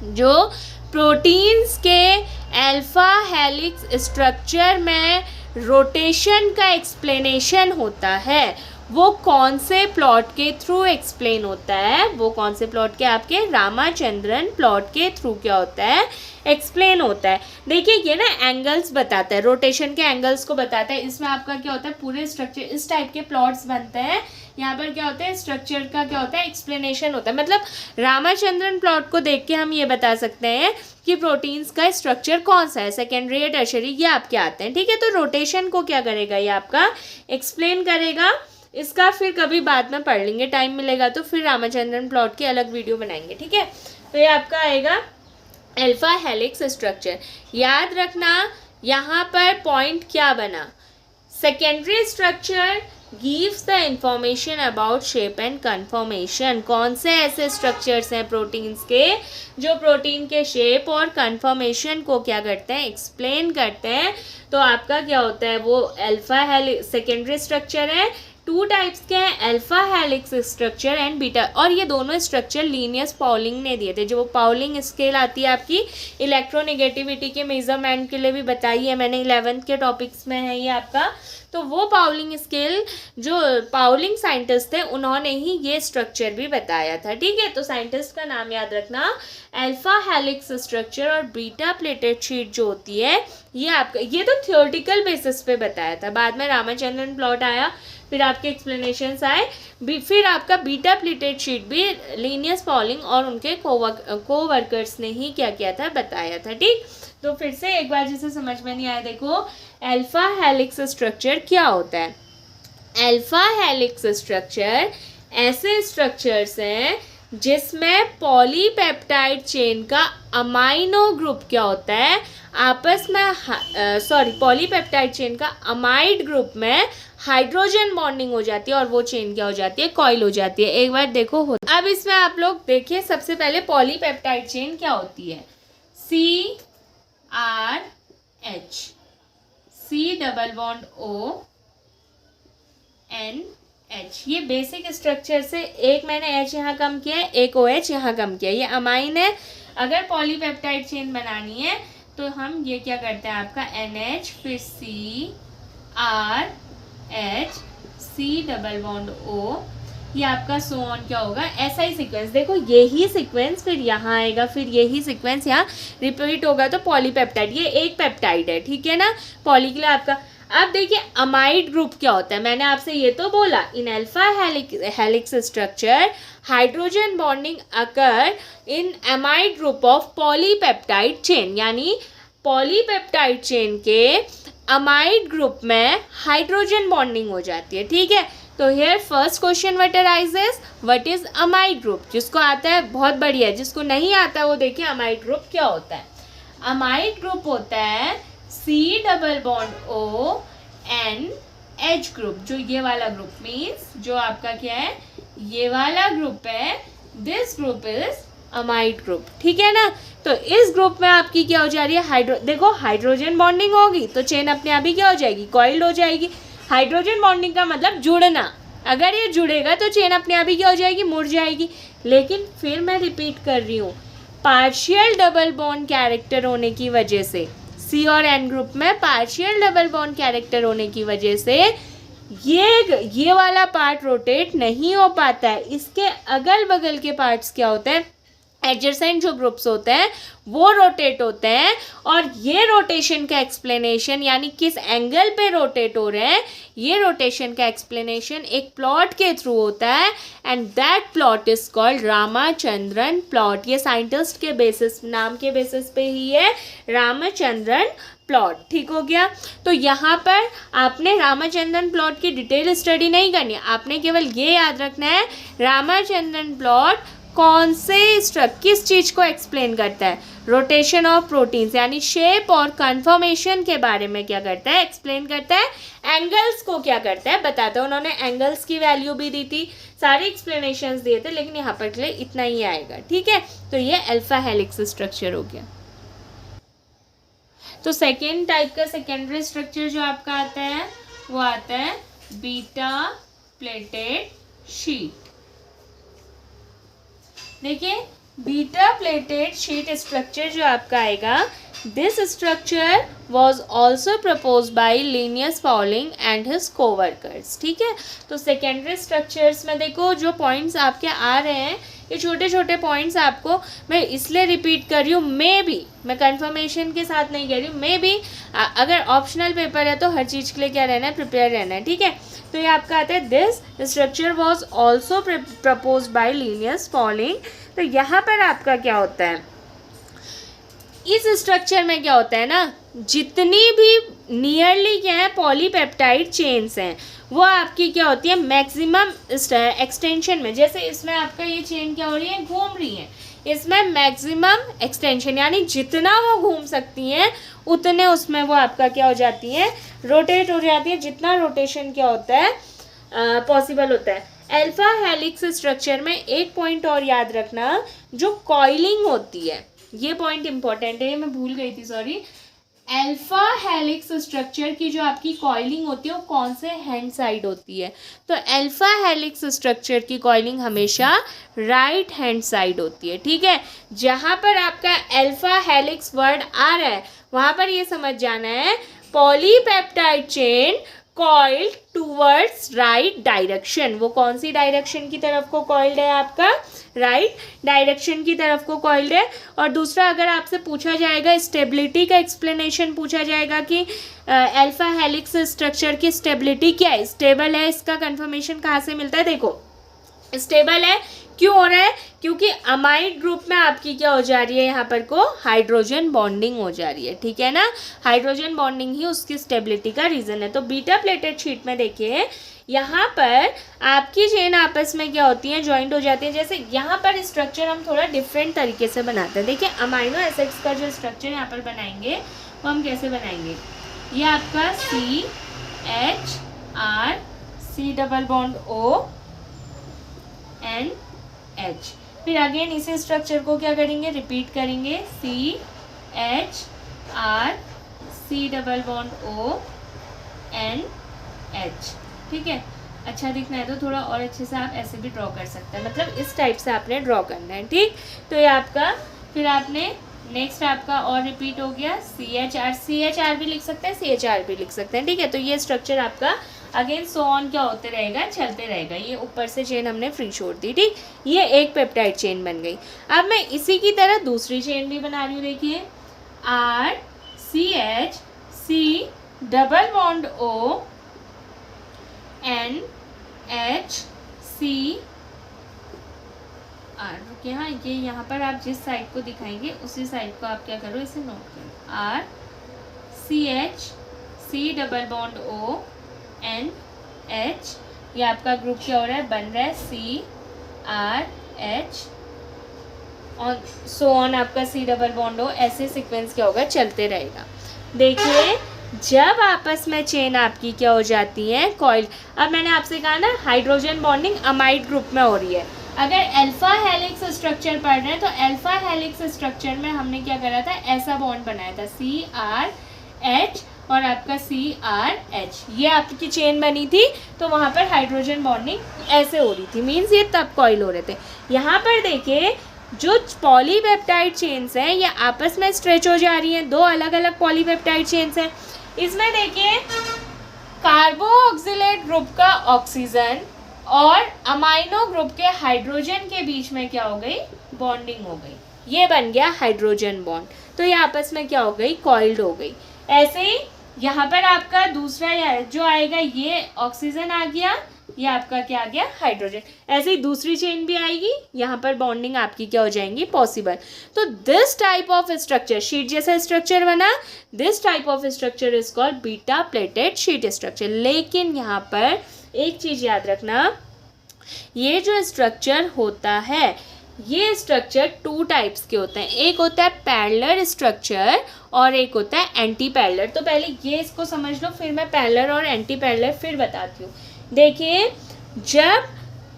जो प्रोटीन्स के अल्फा हेलिक्स स्ट्रक्चर में रोटेशन का एक्सप्लेनेशन होता है वो कौन से प्लॉट के थ्रू एक्सप्लेन होता है, वो कौन से प्लॉट के, आपके रामाचंद्रन प्लॉट के थ्रू क्या होता है, एक्सप्लेन होता है। देखिए ये ना एंगल्स बताता है, रोटेशन के एंगल्स को बताता है। इसमें आपका क्या होता है, पूरे स्ट्रक्चर इस टाइप के प्लॉट्स बनते हैं। यहाँ पर क्या होता है, स्ट्रक्चर का क्या होता है, एक्सप्लेनेशन होता है। मतलब रामाचंद्रन प्लॉट को देख के हम ये बता सकते हैं कि प्रोटीन्स का स्ट्रक्चर कौन सा है, सेकेंडरी या टर्शरी, ये आपके आते हैं। ठीक है, तो रोटेशन को क्या करेगा, ये आपका एक्सप्लेन करेगा। इसका फिर कभी बाद में पढ़ लेंगे, टाइम मिलेगा तो फिर रामाचंद्रन प्लॉट की अलग वीडियो बनाएंगे। ठीक है, तो ये आपका आएगा अल्फा हेलिक्स स्ट्रक्चर। याद रखना यहाँ पर पॉइंट क्या बना, secondary structure gives the information about shape and conformation. कौन से ऐसे स्ट्रक्चर्स हैं प्रोटीन्स के जो प्रोटीन के शेप और कन्फॉर्मेशन को क्या करते हैं, एक्सप्लेन करते हैं। तो आपका क्या होता है, वो अल्फा हेलिक्स सेकेंडरी स्ट्रक्चर है। 2 टाइप्स के हैं, alpha helix structure and beta. और ये दोनों स्ट्रक्चर लीनियस पाउलिंग ने दिए थे। जो वो पाउलिंग स्केल आती है आपकी इलेक्ट्रोनेगेटिविटी के मेजरमेंट के लिए भी बताई है मैंने, 11th के टॉपिक्स में है ये आपका। तो वो पाउलिंग स्केल जो पाउलिंग साइंटिस्ट थे उन्होंने ही ये स्ट्रक्चर भी बताया था। ठीक है, तो साइंटिस्ट का नाम याद रखना। अल्फा हेलिक्स स्ट्रक्चर और बीटा प्लेटेड शीट जो होती है ये आपका, ये तो थियोरेटिकल बेसिस पे बताया था। बाद में रामाचंद्रन प्लॉट आया, फिर आपके एक्सप्लेनेशंस आए, फिर आपका बीटा प्लेटेड शीट भी लीनियस पाउलिंग और उनके कोवर्कर्स ने ही क्या किया था, बताया था। ठीक, तो फिर से एक बार जिसे समझ में नहीं आया, देखो अल्फा हेलिक्स स्ट्रक्चर क्या होता है। अल्फा हेलिक्स स्ट्रक्चर ऐसे स्ट्रक्चर्स हैं जिसमें पॉलीपेप्टाइड चेन का अमाइनो ग्रुप क्या होता है आपस में पॉलीपेप्टाइड चेन का अमाइड ग्रुप में हाइड्रोजन बॉन्डिंग हो जाती है और वो चेन क्या हो जाती है, कॉइल हो जाती है। एक बार देखो हो। अब इसमें आप लोग देखिए, सबसे पहले पॉलीपेप्टाइड चेन क्या होती है, CRH, C double bond ONH। ये बेसिक स्ट्रक्चर से एक मैंने H यहाँ कम किया है, एक OH यहाँ कम किया है। ये अमाइन है। अगर पॉलीपेप्टाइड चेन बनानी है तो हम ये क्या करते हैं, आपका NH फिर CRH C double bond O, ये आपका सो ऑन क्या होगा, ऐसा ही सीक्वेंस। देखो यही सीक्वेंस फिर यहाँ आएगा, फिर यही सीक्वेंस यहाँ रिपीट होगा। तो पॉलीपेप्टाइड, ये एक पेप्टाइड है, ठीक है ना, पॉली के लिए आपका। अब देखिए अमाइड ग्रुप क्या होता है, मैंने आपसे ये तो बोला, in alpha helix structure hydrogen bonding occur in amide group of polypeptide chain, यानी पॉलीपेप्टाइड चेन के अमाइड ग्रुप में हाइड्रोजन बॉन्डिंग हो जाती है, ठीक है। तो here first question what arises, what is amide group. जिसको आता है बहुत बढ़िया, जिसको नहीं आता है वो देखिए अमाइड ग्रुप क्या होता है। अमाइड ग्रुप होता है C double bond ONH group, जो ये वाला ग्रुप मीन्स जो आपका क्या है, ये वाला ग्रुप है, this group is amide group, ठीक है ना। तो इस ग्रुप में आपकी क्या हो जा रही है, देखो हाइड्रोजन बॉन्डिंग होगी तो चेन अपने आप ही क्या हो जाएगी, कॉइल्ड हो जाएगी। हाइड्रोजन बॉन्डिंग का मतलब जुड़ना, अगर ये जुड़ेगा तो चेन अपने आप ही क्या हो जाएगी, मुड़ जाएगी। लेकिन फिर मैं रिपीट कर रही हूँ, पार्शियल डबल बॉन्ड कैरेक्टर होने की वजह से, C और N ग्रुप में पार्शियल डबल बॉन्ड कैरेक्टर होने की वजह से ये वाला पार्ट रोटेट नहीं हो पाता है। इसके अगल बगल के पार्ट्स क्या होते हैं, एडजेसेंट जो ग्रुप्स होते हैं वो रोटेट होते हैं। और ये रोटेशन का एक्सप्लेनेशन, यानी किस एंगल पे रोटेट हो रहे हैं, ये रोटेशन का एक्सप्लेनेशन एक प्लॉट के थ्रू होता है, and that plot is called Ramachandran plot. ये साइंटिस्ट के बेसिस, नाम के बेसिस पे ही है, रामाचंद्रन प्लॉट, ठीक हो गया। तो यहाँ पर आपने रामाचंद्रन प्लॉट की डिटेल स्टडी नहीं करनी, आपने केवल ये याद रखना है रामाचंद्रन प्लॉट कौन से किस चीज़ को एक्सप्लेन करता है, रोटेशन ऑफ प्रोटीन्स, यानी शेप और कन्फर्मेशन के बारे में क्या करता है, एक्सप्लेन करता है। एंगल्स को क्या करता है बताता है, उन्होंने एंगल्स की वैल्यू भी दी थी, सारे एक्सप्लेनेशंस दिए थे, लेकिन यहाँ पर के लिए इतना ही आएगा, ठीक है। तो ये अल्फा हेलिक्स स्ट्रक्चर हो गया। तो सेकेंड टाइप का सेकेंडरी स्ट्रक्चर जो आपका आता है वो आता है बीटा प्लेटेड शीट। देखिए बीटा प्लेटेड शीट स्ट्रक्चर जो आपका आएगा, this structure was also propose by Linnaeus Pauling and his coworkers, ठीक है। तो सेकेंडरी स्ट्रक्चर्स में देखो जो पॉइंट्स आपके आ रहे हैं, ये छोटे छोटे पॉइंट्स आपको मैं इसलिए रिपीट कर रही हूँ, मैं कंफर्मेशन के साथ नहीं कह रही हूँ, अगर ऑप्शनल पेपर है तो हर चीज़ के लिए क्या रहना है, प्रिपेयर रहना है, ठीक है। तो ये आपका आता है this structure was also propose by Linnaeus Pauling. तो यहाँ पर आपका क्या होता है, इस स्ट्रक्चर में क्या होता है ना, जितनी भी नियरली क्या है पॉलीपेप्टाइड चेन्स हैं वो आपकी क्या होती है मैक्सिमम एक्सटेंशन में। जैसे इसमें आपका ये चेन क्या हो रही है, घूम रही है, इसमें मैक्सिमम एक्सटेंशन, यानी जितना वो घूम सकती हैं उतने उसमें वो आपका क्या हो जाती है, रोटेट हो जाती है, जितना रोटेशन क्या होता है पॉसिबल होता है। अल्फा हेलिक्स स्ट्रक्चर में एक पॉइंट और याद रखना, जो कॉइलिंग होती है, ये पॉइंट इंपॉर्टेंट है, मैं भूल गई थी, सॉरी। अल्फा हेलिक्स स्ट्रक्चर की जो आपकी कॉइलिंग होती है वो कौन से हैंड साइड होती है, तो अल्फा हेलिक्स स्ट्रक्चर की कॉइलिंग हमेशा राइट हैंड साइड होती है, ठीक है। जहाँ पर आपका अल्फा हेलिक्स वर्ड आ रहा है वहाँ पर ये समझ जाना है polypeptide chain coiled towards right direction. वो कौन सी डायरेक्शन की तरफ को कॉइल्ड है, आपका राइट डायरेक्शन की तरफ को कॉइल्ड है। और दूसरा, अगर आपसे पूछा जाएगा स्टेबिलिटी का एक्सप्लेनेशन पूछा जाएगा कि अल्फा हेलिक्स स्ट्रक्चर की स्टेबिलिटी क्या है, स्टेबल है, इसका कंफर्मेशन कहाँ से मिलता है, देखो स्टेबल है क्यों हो रहा है, क्योंकि अमाइड ग्रुप में आपकी क्या हो जा रही है, यहाँ पर को हाइड्रोजन बॉन्डिंग हो जा रही है, ठीक है ना। हाइड्रोजन बॉन्डिंग ही उसकी स्टेबिलिटी का रीज़न है। तो बीटा प्लेटेड शीट में देखिए यहाँ पर आपकी चेन आपस में क्या होती है, ज्वाइंट हो जाती है। जैसे यहाँ पर स्ट्रक्चर हम थोड़ा डिफरेंट तरीके से बनाते हैं। देखिए अमाइनो एसिड्स का जो स्ट्रक्चर यहाँ पर बनाएंगे वो हम कैसे बनाएंगे, ये आपका CHR C double bond O N H। फिर अगेन इसी स्ट्रक्चर को क्या करेंगे, रिपीट करेंगे, CHR C double bond O N H। ठीक है, अच्छा दिखना है तो थोड़ा और अच्छे से आप ऐसे भी ड्रॉ कर सकते हैं, मतलब इस टाइप से आपने ड्रॉ करना है। ठीक, तो ये आपका, फिर आपने नेक्स्ट आपका और रिपीट हो गया CHR भी लिख सकते हैं, CHR भी लिख सकते हैं। ठीक है, तो ये स्ट्रक्चर आपका अगेन सो ऑन क्या होते रहेगा, चलते रहेगा। ये ऊपर से चेन हमने फ्री छोड़ दी। ठीक, ये एक पेप्टाइड चेन बन गई। अब मैं इसी की तरह दूसरी चेन भी बना रही हूँ। देखिए RCH C double bond O NH C R। रुकिए, हाँ ये यहाँ पर आप जिस साइड को दिखाएंगे उसी साइड को आप क्या करो, इसे नोट करो। RCH C double bond O NH। ये आपका ग्रुप क्या हो रहा है, बन रहा है CRH और सो ऑन आपका C डबल बॉन्ड O। ऐसे सीक्वेंस क्या होगा, चलते रहेगा। देखिए जब आपस में चेन आपकी क्या हो जाती है, कॉइल। अब मैंने आपसे कहा ना हाइड्रोजन बॉन्डिंग अमाइड ग्रुप में हो रही है। अगर अल्फा हेलिक्स स्ट्रक्चर पढ़ रहे हैं तो अल्फा हेलिक्स स्ट्रक्चर में हमने क्या करा था, ऐसा बॉन्ड बनाया था CRH और आपका CRH। ये आपकी चेन बनी थी तो वहाँ पर हाइड्रोजन बॉन्डिंग ऐसे हो रही थी, मीन्स ये तब कॉइल हो रहे थे। यहाँ पर देखिए जो पॉलीपेप्टाइड चेन्स हैं ये आपस में स्ट्रेच हो जा रही हैं, दो अलग अलग पॉलीपेप्टाइड चेन्स हैं। इसमें देखिए कार्बोक्सिलेट ग्रुप का ऑक्सीजन और अमाइनो ग्रुप के हाइड्रोजन के बीच में क्या हो गई, बॉन्डिंग हो गई। ये बन गया हाइड्रोजन बॉन्ड, तो ये आपस में क्या हो गई, कॉइल्ड हो गई। ऐसे ही यहाँ पर आपका दूसरा जो आएगा ये ऑक्सीजन आ गया, ये आपका क्या आ गया, हाइड्रोजन। ऐसे ही दूसरी चेन भी आएगी, यहाँ पर बॉन्डिंग आपकी क्या हो जाएंगी, पॉसिबल। तो this type of structure, sheet जैसा स्ट्रक्चर बना, this type of structure is called beta pleated sheet structure. लेकिन यहाँ पर एक चीज याद रखना, ये जो स्ट्रक्चर होता है ये स्ट्रक्चर टू टाइप्स के होते हैं। एक होता है पैरेलल स्ट्रक्चर और एक होता है एंटी पैरेलल। तो पहले ये इसको समझ लो, फिर मैं पैरेलल और एंटी पैरेलल फिर बताती हूँ। देखिए जब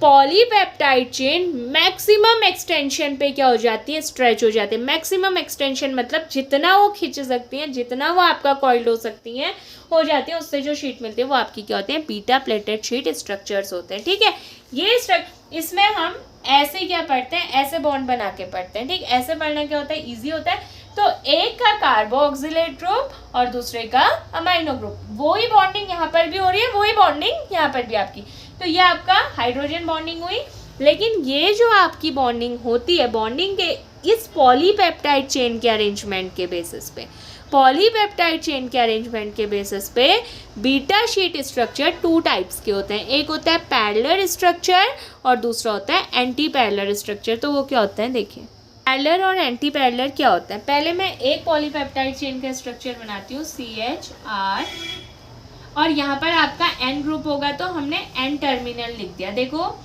पॉलीपेप्टाइड चेन मैक्सिमम एक्सटेंशन पे क्या हो जाती है, स्ट्रेच हो जाती है। मैक्सिमम एक्सटेंशन मतलब जितना वो खींच सकती हैं, जितना वो आपका कॉइल्ड हो सकती हैं, हो जाती है, उससे जो शीट मिलती है वो आपकी क्या होती है, बीटा प्लेटेड शीट स्ट्रक्चर्स होते हैं। ठीक है, ये इसमें हम ऐसे क्या पढ़ते हैं, ऐसे बॉन्ड बना के पढ़ते हैं। ठीक, ऐसे पढ़ना क्या होता है, इजी होता है। तो एक का कार्बोक्सिलेट ग्रुप और दूसरे का अमाइनो ग्रुप, वही बॉन्डिंग यहाँ पर भी हो रही है, वही बॉन्डिंग यहाँ पर भी आपकी। तो ये आपका हाइड्रोजन बॉन्डिंग हुई। लेकिन ये जो आपकी बॉन्डिंग होती है, बॉन्डिंग के इस पॉलीपेप्टाइड चेन के अरेंजमेंट के बेसिस पे, पॉलीपेप्टाइड चेन के अरेंजमेंट के बेसिस पे beta sheet structure two types के होते हैं। एक होता है पैरेलल स्ट्रक्चर और दूसरा होता है एंटी पैरेलल स्ट्रक्चर। तो वो क्या होता है, देखिए पैरेलल और एंटी पैरेलल क्या होता है। पहले मैं एक पॉलीपेप्टाइड चेन का स्ट्रक्चर बनाती हूँ CHR, और यहाँ पर आपका N ग्रुप होगा तो हमने N टर्मिनल लिख दिया। देखो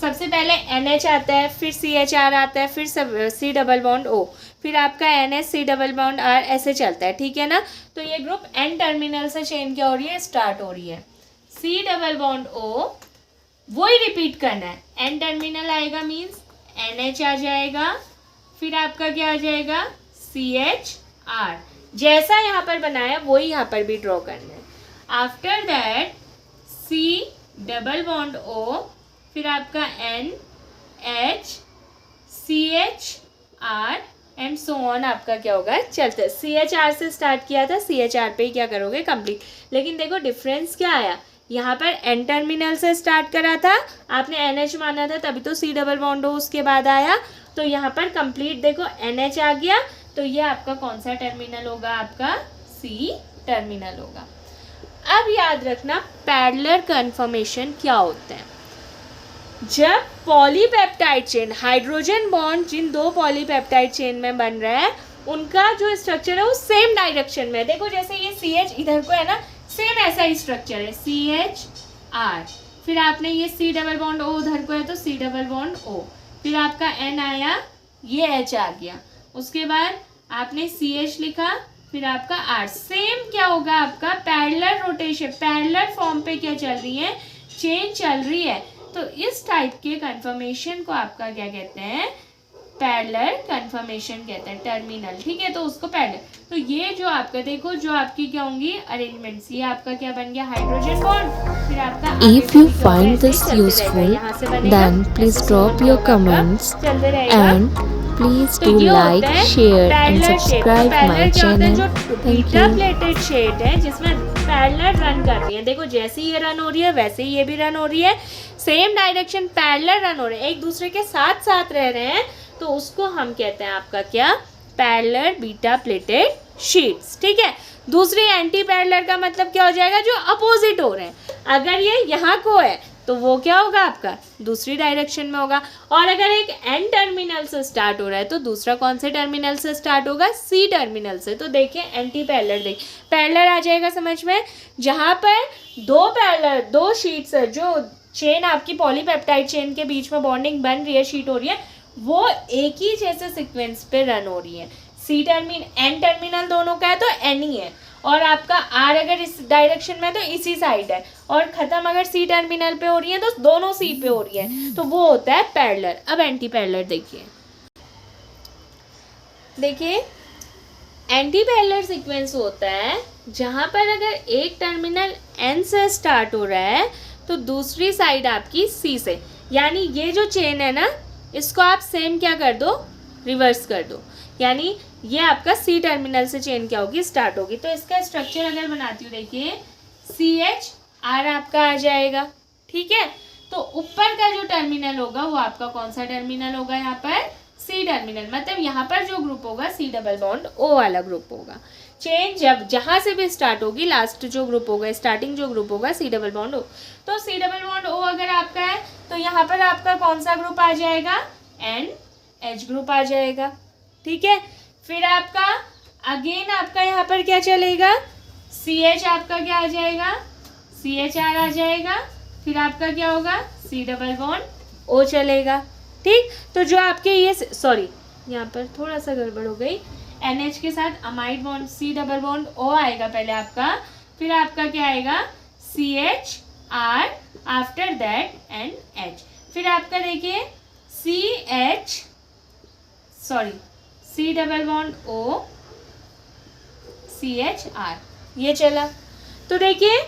सबसे पहले NH आता है, फिर CHR आता है, फिर C डबल बॉन्ड O, फिर आपका NH C double bond R, ऐसे चलता है। ठीक है ना, तो ये ग्रुप N टर्मिनल से चेन क्या हो रही है, स्टार्ट हो रही है। C डबल बॉन्ड O वही रिपीट करना है, N टर्मिनल आएगा मीन्स NH आ जाएगा, फिर आपका क्या आ जाएगा CHR। जैसा यहाँ पर बनाया वही यहाँ पर भी ड्रॉ करना है। After that C double bond O, फिर आपका NH CHR and so on आपका क्या होगा, चलते हैं। CHR से स्टार्ट किया था, CHR पे ही क्या करोगे, कंप्लीट। लेकिन देखो डिफरेंस क्या आया, यहाँ पर N टर्मिनल से स्टार्ट करा था आपने, NH माना था, तभी तो C डबल बॉन्ड O उसके बाद आया। तो यहाँ पर कंप्लीट देखो NH आ गया, तो ये आपका कौन सा टर्मिनल होगा, आपका C टर्मिनल होगा। अब याद रखना पैरेलल कन्फर्मेशन क्या होता है। जब पॉलीपेप्टाइड चेन, हाइड्रोजन बॉन्ड जिन दो पॉलीपेप्टाइड चेन में बन रहा है, उनका जो स्ट्रक्चर है वो सेम डायरेक्शन में है। देखो जैसे ये CH इधर को है ना, सेम ऐसा ही स्ट्रक्चर है, CHR फिर आपने ये C डबल बॉन्ड O उधर को है तो C डबल बॉन्ड O, फिर आपका N आया, ये H आ गया, उसके बाद आपने CH लिखा, फिर आपका R। सेम क्या होगा आपका पैरेलल रोटेशन, पैरेलल फॉर्म पे क्या चल रही है, चेन चल रही है, तो इस टाइप के कन्फर्मेशन को आपका क्या कहते हैं, पैरेलल कन्फर्मेशन कहते हैं, टर्मिनल, ठीक है। तो उसको पैरेलल, तो ये जो आपका देखो जो आपकी क्या होंगी अरेंजमेंट्स, ये आपका क्या बन गया हाइड्रोजन बॉन्ड, फिर आपका If you find this useful, then please drop your comments and please do like, share and subscribe my channel. Thank you. Pleated sheet है जिसमें पैरेलल रन कर रही है, देखो जैसे ये रन हो रही है वैसे ही ये भी रन हो रही है, सेम डायरेक्शन पैरेलल रन हो रहे हैं, एक दूसरे के साथ साथ रह रहे हैं, तो उसको हम कहते हैं आपका क्या, पैरेलल बीटा प्लेटेड शीट्स, ठीक है। दूसरी एंटी पैरेलल का मतलब क्या हो जाएगा, जो अपोजिट हो रहे हैं, अगर ये यहाँ को है तो वो क्या होगा आपका दूसरी डायरेक्शन में होगा, और अगर एक एन टर्मिनल से स्टार्ट हो रहा है तो दूसरा कौन से टर्मिनल से स्टार्ट होगा, सी टर्मिनल से। तो देखिए एंटी पैरेलल, देखिए पैरेलल आ जाएगा समझ में, जहाँ पर दो पैरेलल, दो शीट्स है, जो चेन आपकी पॉलीपेप्टाइड चेन के बीच में बॉन्डिंग बन रही है, शीट हो रही है, वो एक ही जैसे सीक्वेंस पे रन हो रही है। सी टर्मिनल एन टर्मिनल दोनों का है तो एन ही है, और आपका आर अगर इस डायरेक्शन में तो इसी साइड है, और खत्म अगर सी टर्मिनल पे हो रही है तो दोनों सी पे हो रही है, तो वो होता है पैरेलल। अब एंटी पैरेलल देखिए, देखिए एंटी पैरेलल सीक्वेंस होता है जहाँ पर अगर एक टर्मिनल एन से स्टार्ट हो रहा है तो दूसरी साइड आपकी सी से, यानी ये जो चेन है ना, इसको आप सेम क्या कर दो, रिवर्स कर दो, यानी ये आपका सी टर्मिनल से चेन क्या होगी, स्टार्ट होगी। तो इसका स्ट्रक्चर अगर बनाती हूँ देखिए, CH R आपका आ जाएगा, ठीक है। तो ऊपर का जो टर्मिनल होगा वो आपका कौन सा टर्मिनल होगा, यहाँ पर सी टर्मिनल, मतलब यहाँ पर जो ग्रुप होगा C डबल बॉन्ड O वाला ग्रुप होगा। चेन जब जहाँ से भी स्टार्ट होगी, लास्ट जो ग्रुप होगा, स्टार्टिंग जो ग्रुप होगा C डबल बॉन्ड O, तो C डबल बॉन्ड O अगर आपका है तो यहाँ पर आपका कौन सा ग्रुप आ जाएगा, NH ग्रुप आ जाएगा, ठीक है। फिर आपका अगेन आपका यहाँ पर क्या चलेगा, CH आपका क्या आ जाएगा, CHR आ जाएगा, फिर आपका क्या होगा, C डबल बॉन्ड O चलेगा, ठीक। तो जो आपके ये, सॉरी यहाँ पर थोड़ा सा गड़बड़ हो गई, NH के साथ amide bond C double bond O आएगा पहले आपका, फिर आपका क्या आएगा CHR, आफ्टर दैट NH, फिर आपका देखिए C double bond O CHR, ये चला। तो देखिए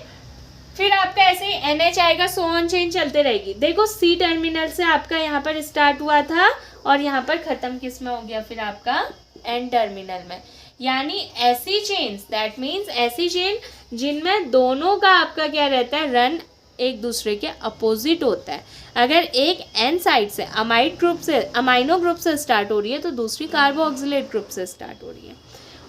फिर आपका ऐसे ही NH आएगा, सो ऑन चेन चलते रहेगी। देखो C टर्मिनल से आपका यहाँ पर स्टार्ट हुआ था और यहाँ पर ख़त्म किस में हो गया, फिर आपका N टर्मिनल में, यानी ऐसी चेन्स, दैट मीन्स ऐसी चेन जिनमें दोनों का आपका क्या रहता है, रन एक दूसरे के अपोजिट होता है। अगर एक एन साइड से अमाइड ग्रुप से, अमाइनो ग्रुप से स्टार्ट हो रही है तो दूसरी कार्बोक्सिलेट ग्रुप से स्टार्ट हो रही है,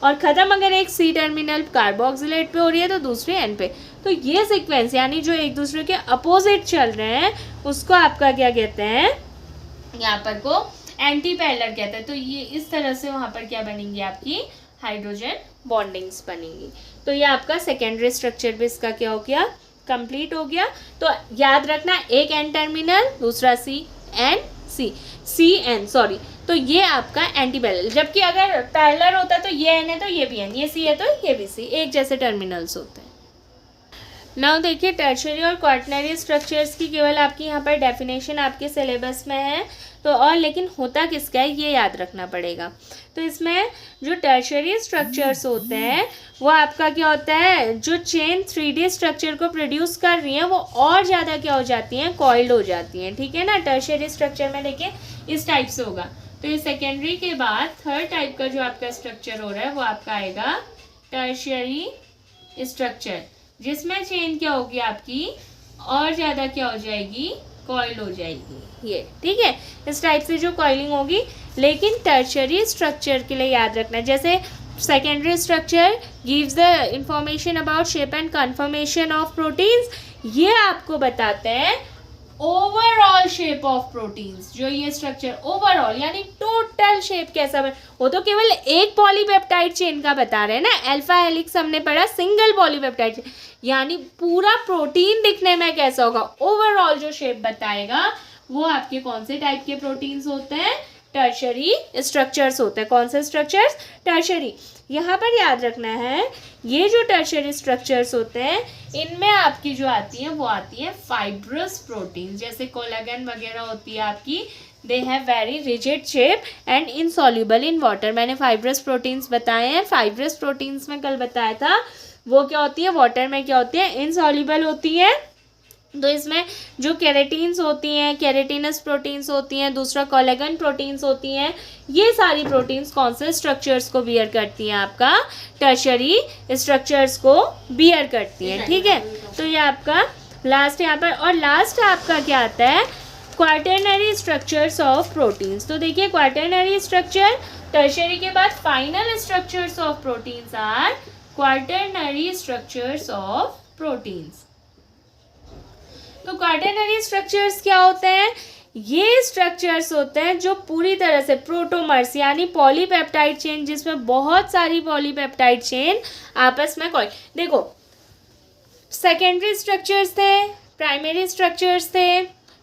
और ख़त्म अगर एक सी टर्मिनल कार्बोक्सिलेट पे हो रही है तो दूसरी एन पे। तो ये सीक्वेंस यानी जो एक दूसरे के अपोजिट चल रहे हैं उसको आपका क्या कहते हैं, यहाँ पर को एंटी पैरेलल कहते हैं। तो ये इस तरह से वहाँ पर क्या बनेंगी, आपकी हाइड्रोजन बॉन्डिंग्स बनेंगी। तो ये आपका सेकेंडरी स्ट्रक्चर भी इसका क्या हो गया, कंप्लीट हो गया। तो याद रखना, एक एन टर्मिनल, दूसरा सी एन, सॉरी, तो ये आपका एंटी पैरेलल। जबकि अगर पैरेलल होता है तो ये एन है तो ये भी एन, ये सी है तो ये भी सी, एक जैसे टर्मिनल्स होते हैं। नाउ देखिए टर्शियरी और क्वार्टनरी स्ट्रक्चर्स की केवल आपकी यहाँ पर डेफिनेशन आपके सिलेबस में है, तो और लेकिन होता किसका है ये याद रखना पड़ेगा। तो इसमें जो टर्शियरी स्ट्रक्चर्स होते हैं वो आपका क्या होता है, जो चेन 3D स्ट्रक्चर को प्रोड्यूस कर रही हैं वो और ज़्यादा क्या हो जाती हैं, कॉइल्ड हो जाती हैं, ठीक है ना। टर्शियरी स्ट्रक्चर में देखिए इस टाइप से होगा। तो ये सेकेंडरी के बाद थर्ड टाइप का जो आपका स्ट्रक्चर हो रहा है वो आपका आएगा टर्शियरी स्ट्रक्चर, जिसमें चेन क्या होगी आपकी और ज़्यादा क्या हो जाएगी, कॉइल हो जाएगी ये, ठीक है। इस टाइप से जो कॉइलिंग होगी, लेकिन टर्शियरी स्ट्रक्चर के लिए याद रखना, जैसे secondary structure gives the information about shape and confirmation of proteins, ये आपको बताते हैं ओवरऑल शेप ऑफ प्रोटीन्स, जो ये स्ट्रक्चर ओवरऑल यानी टोटल शेप कैसा बने, वो तो केवल एक पॉलीपेप्टाइड चेन का बता रहे हैं ना, अल्फा हेलिक्स हमने पढ़ा सिंगल पॉलीपेप्टाइड चेन, यानी पूरा प्रोटीन दिखने में कैसा होगा, ओवरऑल जो शेप बताएगा वो आपके कौन से टाइप के प्रोटीन्स होते हैं, टर्शरी स्ट्रक्चर्स होते हैं। कौन से स्ट्रक्चर्स, टर्शरी। यहाँ पर याद रखना है ये जो टर्शरी स्ट्रक्चर्स होते हैं इनमें आपकी जो आती है वो आती है फाइब्रस प्रोटीन, जैसे कोलाजन वगैरह होती है आपकी, they have very rigid shape and insoluble in water. मैंने फाइब्रस प्रोटीन्स बताए हैं, फाइब्रस प्रोटीन्स में कल बताया था वो क्या होती है, वाटर में क्या होती है, इनसॉल्युबल होती है। तो इसमें जो केराटिन्स होती हैं, केराटिनस प्रोटीन्स होती हैं, दूसरा कोलेजन प्रोटीन्स होती हैं, ये सारी प्रोटीन्स कौन से स्ट्रक्चर्स को बियर करती हैं, आपका टर्शरी स्ट्रक्चर्स को बियर करती हैं। ठीक है, तो ये आपका लास्ट यहाँ पर, और लास्ट आपका क्या आता है, क्वाटरनरी स्ट्रक्चर्स ऑफ प्रोटीन्स। तो देखिए क्वाटरनरी स्ट्रक्चर, टर्शरी के बाद final structures of proteins are quaternary structures of proteins. तो क्वाटरनरी स्ट्रक्चर्स क्या होते हैं, ये स्ट्रक्चर्स होते हैं जो पूरी तरह से प्रोटोमर्स यानी पॉलीपेप्टाइड चेन, जिसमें बहुत सारी पॉलीपेप्टाइड चेन आपस में कोई, देखो सेकेंडरी स्ट्रक्चर्स थे, प्राइमरी स्ट्रक्चर्स थे,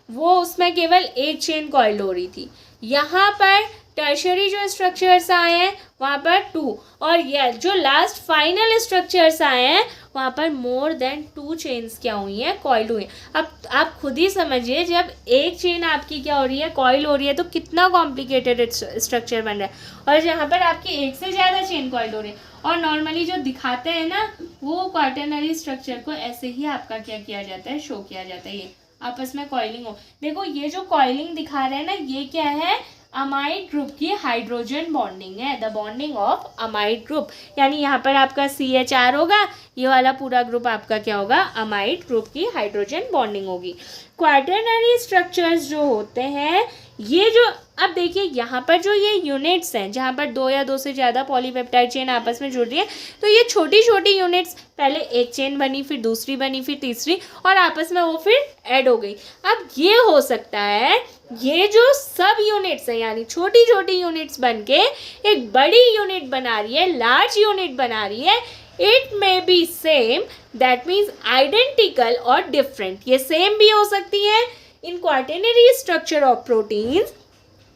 वो उसमें केवल एक चेन कॉइल्ड हो रही थी। यहाँ पर टर्शरी जो स्ट्रक्चर्स आए हैं वहाँ पर 2, और ये जो लास्ट फाइनल स्ट्रक्चर्स आए हैं वहाँ पर मोर देन 2 चेन्स क्या हुई हैं, कॉइल्ड हुई हैं। अब आप खुद ही समझिए जब एक चेन आपकी क्या हो रही है, कॉइल हो रही है, तो कितना कॉम्प्लिकेटेड स्ट्रक्चर बन रहा है, और यहाँ पर आपकी एक से ज़्यादा चेन कॉइल्ड हो रही है। और नॉर्मली जो दिखाते हैं ना वो क्वाटरनरी स्ट्रक्चर को ऐसे ही आपका क्या किया जाता है, शो किया जाता है, ये आपस में कॉइलिंग हो। देखो ये जो कॉइलिंग दिखा रहे हैं ना, ये क्या है, अमाइड ग्रुप की हाइड्रोजन बॉन्डिंग है, the bonding of amide group, यानी यहाँ पर आपका CH4 होगा, ये वाला पूरा ग्रुप आपका क्या होगा, अमाइड ग्रुप की हाइड्रोजन बॉन्डिंग होगी। क्वाटरनरी स्ट्रक्चर्स जो होते हैं ये जो, अब देखिए यहाँ पर जो ये यूनिट्स हैं जहाँ पर 2 या 2 से ज़्यादा पॉलीपेप्टाइड चेन आपस में जुड़ रही है, तो ये छोटी छोटी यूनिट्स, पहले एक चेन बनी, फिर दूसरी बनी, फिर तीसरी, और आपस में वो फिर ऐड हो गई। अब ये हो सकता है ये जो सब यूनिट्स हैं यानी छोटी छोटी यूनिट्स बन के एक बड़ी यूनिट बना रही है, लार्ज यूनिट बना रही है, it may be same, that means identical और डिफरेंट, ये सेम भी हो सकती है। In quaternary structure of proteins,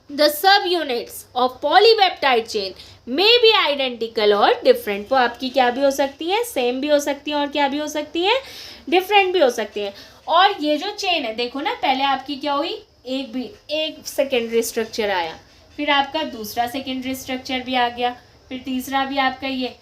the subunits of polypeptide chain may be identical or different। वो आपकी क्या भी हो सकती है, सेम भी हो सकती है, और क्या भी हो सकती है, डिफरेंट भी हो सकती है। और ये जो चेन है देखो ना, पहले आपकी क्या हुई, एक सेकेंडरी स्ट्रक्चर आया, फिर आपका दूसरा सेकेंडरी स्ट्रक्चर भी आ गया, फिर तीसरा भी आपका ये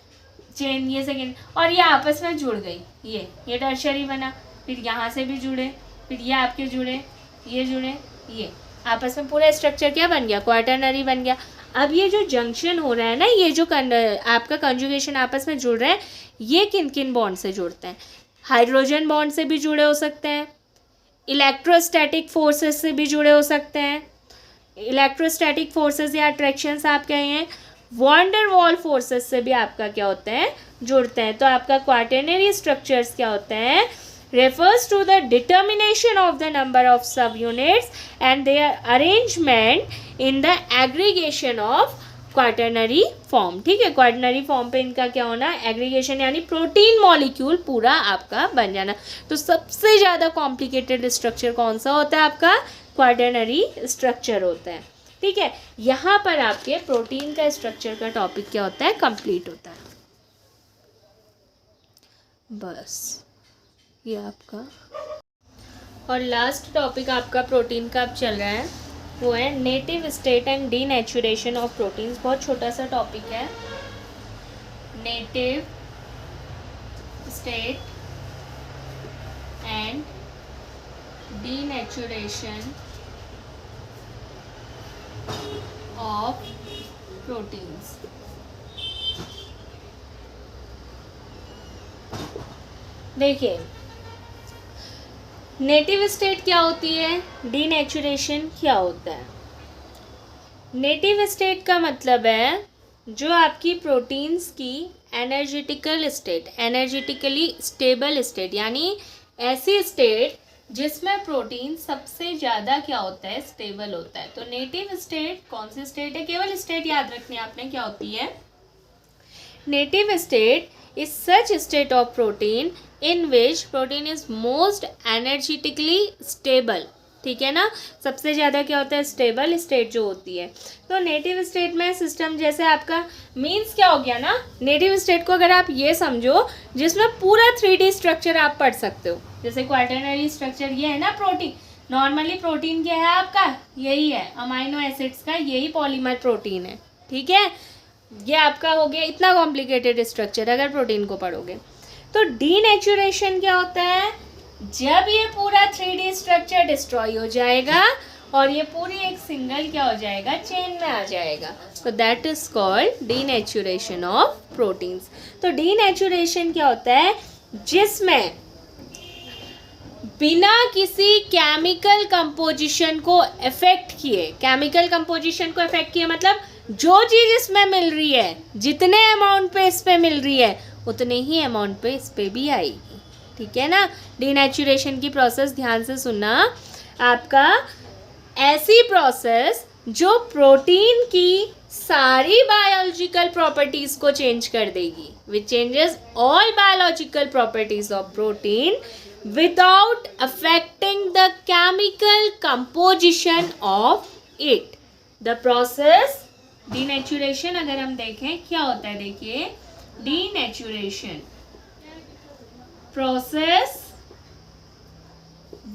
चेन, ये सेकेंड, और ये आपस में जुड़ गई, ये टर्शरी बना, फिर यहाँ से भी जुड़े, फिर ये आपके जुड़े, ये जुड़े, ये आपस में पूरा स्ट्रक्चर क्या बन गया, क्वाटरनरी बन गया। अब ये जो जंक्शन हो रहा है ना, ये जो आपका कंजुगेशन आपस में जुड़ रहा है, ये किन किन बॉन्ड से जुड़ते हैं, हाइड्रोजन बॉन्ड से भी जुड़े हो सकते हैं, इलेक्ट्रोस्टैटिक फोर्सेस से भी जुड़े हो सकते हैं, इलेक्ट्रोस्टैटिक फोर्सेस या अट्रैक्शंस आप कहें, वॉन डेर वाल फोर्सेस से भी आपका क्या होते हैं, जुड़ते हैं। तो आपका क्वाटरनरी स्ट्रक्चर्स क्या होते हैं, refers to the determination of the number of subunits and their arrangement in the aggregation of quaternary form। ठीक है, क्वाटरनरी फॉर्म पे इनका क्या होना, एग्रीगेशन, यानी प्रोटीन मॉलिक्यूल पूरा आपका बन जाना। तो सबसे ज़्यादा कॉम्प्लिकेटेड स्ट्रक्चर कौन सा होता है, आपका क्वाटरनरी स्ट्रक्चर होता है। ठीक है, यहाँ पर आपके प्रोटीन का स्ट्रक्चर का टॉपिक क्या होता है, कंप्लीट होता है। बस ये आपका, और लास्ट टॉपिक आपका प्रोटीन का अब चल रहा है वो है native state and denaturation of proteins. बहुत छोटा सा टॉपिक है, native state and denaturation of proteins. देखिए नेटिव स्टेट क्या होती है, डीनेचुरेशन क्या होता है। नेटिव स्टेट का मतलब है जो आपकी प्रोटीन्स की एनर्जेटिकल स्टेट, एनर्जेटिकली स्टेबल स्टेट, यानी ऐसी स्टेट जिसमें प्रोटीन सबसे ज़्यादा क्या होता है, स्टेबल होता है। तो नेटिव स्टेट कौन सी स्टेट है, केवल स्टेट याद रखनी है आपने क्या होती है। Native state is such state of protein in which protein is most energetically stable, ठीक है ना। सबसे ज़्यादा क्या होता है, स्टेबल स्टेट जो होती है। तो नेटिव स्टेट में सिस्टम जैसे आपका मीन्स क्या हो गया ना, नेटिव स्टेट को अगर आप ये समझो जिसमें पूरा 3D स्ट्रक्चर आप पढ़ सकते हो। जैसे क्वाटरनरी स्ट्रक्चर ये है ना प्रोटीन, नॉर्मली प्रोटीन क्या है आपका, यही है अमाइनो एसिड्स का, यही पॉलीमर प्रोटीन है, ठीक है। ये आपका हो गया इतना कॉम्प्लिकेटेड स्ट्रक्चर अगर प्रोटीन को पढ़ोगे। तो डीनेचुरेशन क्या होता है, जब ये पूरा 3D स्ट्रक्चर डिस्ट्रॉय हो जाएगा और ये पूरी एक सिंगल क्या हो जाएगा, चेन में आ जाएगा। तो that is called denaturation of proteins. तो डीनेचुरेशन क्या होता है, जिसमें बिना किसी केमिकल कंपोजिशन को इफेक्ट किए, केमिकल कंपोजिशन को इफेक्ट किए मतलब जो चीज़ इसमें मिल रही है, जितने अमाउंट पे इस पे मिल रही है उतने ही अमाउंट पे इस पे भी आएगी, ठीक है ना। डीनेचुरेशन की प्रोसेस ध्यान से सुनना आपका, ऐसी प्रोसेस जो प्रोटीन की सारी बायोलॉजिकल प्रॉपर्टीज को चेंज कर देगी, विच changes all biological properties of protein without affecting the chemical composition of it. The process denaturation अगर हम देखें क्या होता है, देखिए denaturation process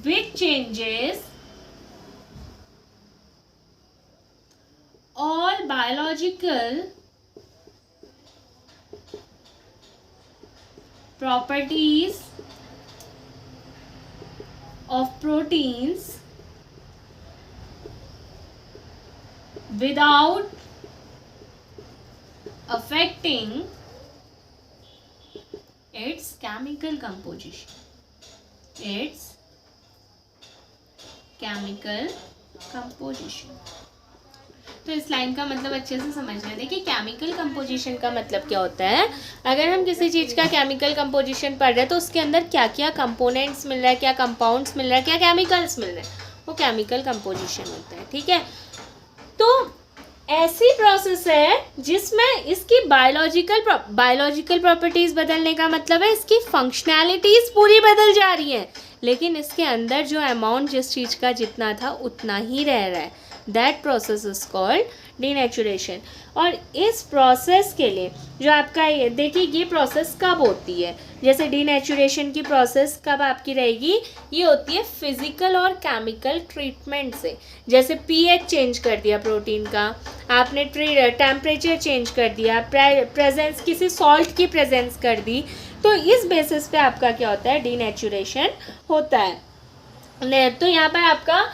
which changes all biological properties of proteins without affecting its chemical composition, its chemical composition। तो इस line का मतलब अच्छे से समझना है। देखिए केमिकल कंपोजिशन का मतलब क्या होता है, अगर हम किसी चीज़ का केमिकल कंपोजिशन पढ़ रहे हैं तो उसके अंदर क्या क्या कंपोनेंट्स मिल रहा है, क्या कंपाउंड्स मिल रहा है, क्या केमिकल्स मिल रहे हैं, वो केमिकल कंपोजिशन होता है, ठीक है। तो ऐसी प्रोसेस है जिसमें इसकी बायोलॉजिकल प्रॉपर्टीज़ बदलने का मतलब है इसकी फंक्शनैलिटीज़ पूरी बदल जा रही हैं, लेकिन इसके अंदर जो अमाउंट जिस चीज़ का जितना था उतना ही रह रहा है। That process is called denaturation. और इस प्रोसेस के लिए जो आपका ये देखिए, ये प्रोसेस कब होती है, जैसे डीनेचुरेशन की प्रोसेस कब आपकी रहेगी, ये होती है फिजिकल और केमिकल ट्रीटमेंट से। जैसे पीएच चेंज कर दिया प्रोटीन का आपने, टेम्परेचर चेंज कर दिया, प्रेजेंस किसी सॉल्ट की प्रेजेंस कर दी, तो इस बेसिस पे आपका क्या होता है, डीनेचुरेशन होता है। तो यहाँ पर आपका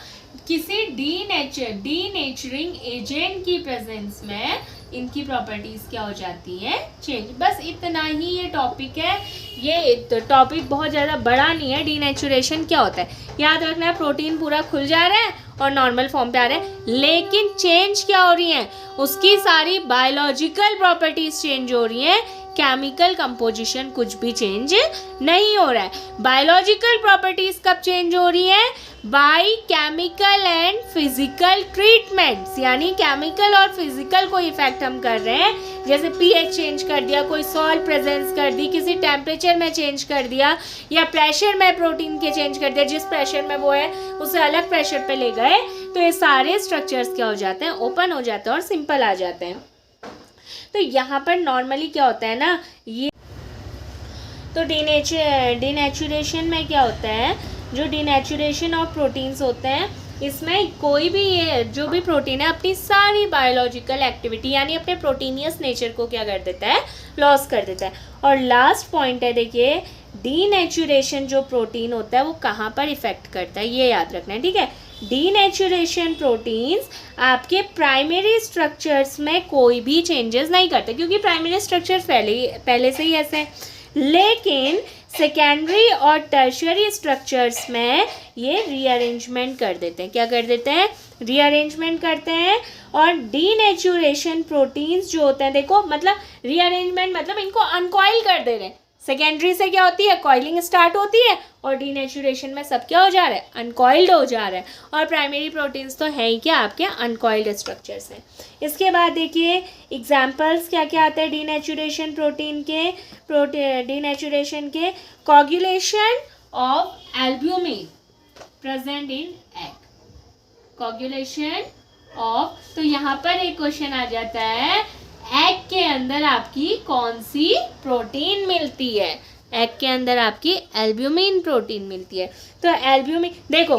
किसी डीनेचरिंग एजेंट की प्रेजेंस में इनकी प्रॉपर्टीज़ क्या हो जाती है, चेंज। बस इतना ही ये टॉपिक है, ये टॉपिक बहुत ज़्यादा बड़ा नहीं है। डीनेचुरेशन क्या होता है याद रखना है, प्रोटीन पूरा खुल जा रहा है और नॉर्मल फॉर्म पे आ रहा है, लेकिन चेंज क्या हो रही है, उसकी सारी बायोलॉजिकल प्रॉपर्टीज़ चेंज हो रही हैं, केमिकल कंपोजिशन कुछ भी चेंज नहीं हो रहा है। बायोलॉजिकल प्रॉपर्टीज़ कब चेंज हो रही हैं, by chemical and physical treatments, यानी केमिकल और फिजिकल कोई इफेक्ट हम कर रहे हैं, जैसे पीएच चेंज कर दिया, कोई सॉल्ट प्रेजेंस कर दी, किसी टेम्परेचर में चेंज कर दिया, या प्रेशर में प्रोटीन के चेंज कर दिया, जिस प्रेशर में वो है उसे अलग प्रेशर पे ले गए, तो ये सारे स्ट्रक्चर्स क्या हो जाते हैं, ओपन हो जाते हैं और सिंपल आ जाते हैं। तो यहाँ पर नॉर्मली क्या होता है ना, ये तो डीनेचुरेशन में क्या होता है, जो डीनेचुरेशन ऑफ प्रोटीन्स होते हैं, इसमें कोई भी ये जो भी प्रोटीन है अपनी सारी बायोलॉजिकल एक्टिविटी यानी अपने प्रोटीनियस नेचर को क्या कर देता है, लॉस कर देता है। और लास्ट पॉइंट है, देखिए डीनेचुरेशन जो प्रोटीन होता है वो कहाँ पर इफेक्ट करता है, ये याद रखना है, ठीक है। डीनेचुरेशन प्रोटीन्स आपके प्राइमरी स्ट्रक्चर्स में कोई भी चेंजेस नहीं करते, क्योंकि प्राइमरी स्ट्रक्चर पहले से ही ऐसे हैं, लेकिन सेकेंडरी और टर्शियरी स्ट्रक्चर्स में ये रीअरेंजमेंट कर देते हैं। क्या कर देते हैं, रीअरेंजमेंट करते हैं। और डीनेचुरेशन प्रोटीन्स जो होते हैं, देखो मतलब रीअरेंजमेंट मतलब इनको अनकॉइल कर दे रहे हैं, सेकेंडरी से क्या होती है, कॉइलिंग स्टार्ट होती है और डीनेचुरेशन में सब क्या हो जा रहा है, अनकॉइल्ड हो जा रहा है। और प्राइमरी प्रोटीन्स तो है ही क्या आपके अनकॉइल्ड स्ट्रक्चर्स हैं। इसके बाद देखिए एग्जांपल्स क्या क्या आते हैं डीनेचुरेशन प्रोटीन के, डीनेचुरेशन के, coagulation of albumin present in egg, coagulation of, तो यहाँ पर एक क्वेश्चन आ जाता है एग के अंदर आपकी कौन सी प्रोटीन मिलती है, एग के अंदर आपकी एल्ब्यूमिन प्रोटीन मिलती है। तो एल्ब्यूमिन देखो,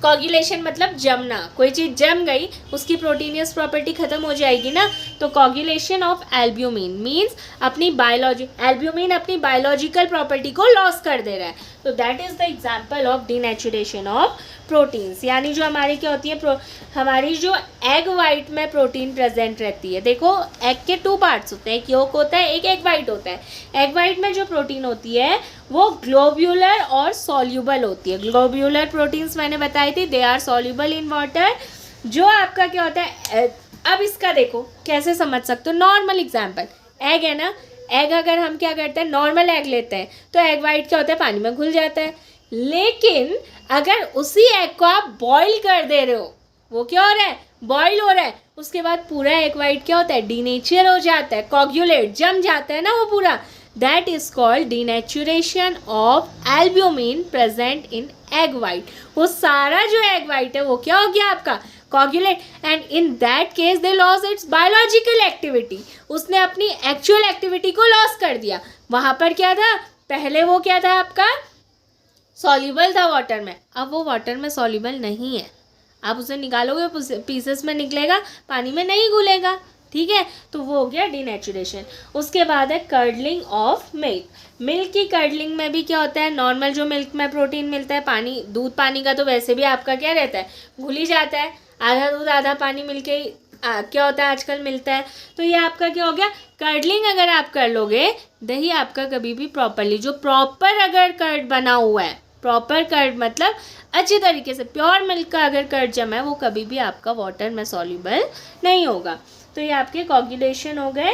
कोगुलेशन मतलब जमना, कोई चीज़ जम गई उसकी प्रोटीनियस प्रॉपर्टी खत्म हो जाएगी ना, तो coagulation of albumin means albumin अपनी बायोलॉजिकल प्रॉपर्टी को लॉस कर दे रहा है। तो that is the example of denaturation of proteins, यानी जो हमारी क्या होती है, हमारी जो एग वाइट में प्रोटीन प्रेजेंट रहती है। देखो एग के 2 पार्ट्स होते हैं, एक योक होता है, एक एग वाइट होता है। एग वाइट में जो प्रोटीन होती है वो ग्लोब्यूलर और सॉल्यूबल होती है। ग्लोब्यूलर प्रोटीन्स मैंने बताई थी, they are soluble in water. जो आपका क्या होता है, अब इसका देखो कैसे समझ सकते हो, नॉर्मल एग्जाम्पल, एग है ना, एग अगर हम क्या करते हैं, नॉर्मल एग लेते हैं तो एग वाइट क्या होता है, पानी में घुल जाता है। लेकिन अगर उसी एग को आप बॉईल कर दे रहे हो, वो क्या हो रहा है, बॉईल हो रहा है, उसके बाद पूरा एग वाइट क्या होता है, डीनेचर हो जाता है, कोगुलेट जम जाता है ना वो पूरा, that is called denaturation of albumin present in egg white. वो सारा जो एग वाइट है वो क्या हो गया आपका, coagulate, and in that case they loss it's biological activity, उसने अपनी एक्चुअल एक्टिविटी को लॉस कर दिया। वहाँ पर क्या था, पहले वो क्या था आपका, सॉल्यूबल था वाटर में, अब वो वाटर में सॉल्यूबल नहीं है, आप उसे निकालोगे पीसेस में निकलेगा, पानी में नहीं घुलेगा, ठीक है, तो वो हो गया डीनेचुरेशन। उसके बाद है कर्डलिंग ऑफ मिल्क। मिल्क की कर्डलिंग में भी क्या होता है, नॉर्मल जो मिल्क में प्रोटीन मिलता है, पानी दूध पानी का तो वैसे भी आपका क्या रहता है, घुल ही जाता है, आधा दूध आधा पानी मिलके क्या होता है आजकल मिलता है। तो ये आपका क्या हो गया, कर्डलिंग अगर आप कर लोगे, दही आपका कभी भी प्रॉपरली, जो प्रॉपर अगर कर्ड बना हुआ है, प्रॉपर कर्ड मतलब अच्छी तरीके से प्योर मिल्क का अगर कर्ड जमा है, वो कभी भी आपका वाटर में सॉल्यूबल नहीं होगा। तो ये आपके कोगुलेशन हो गए,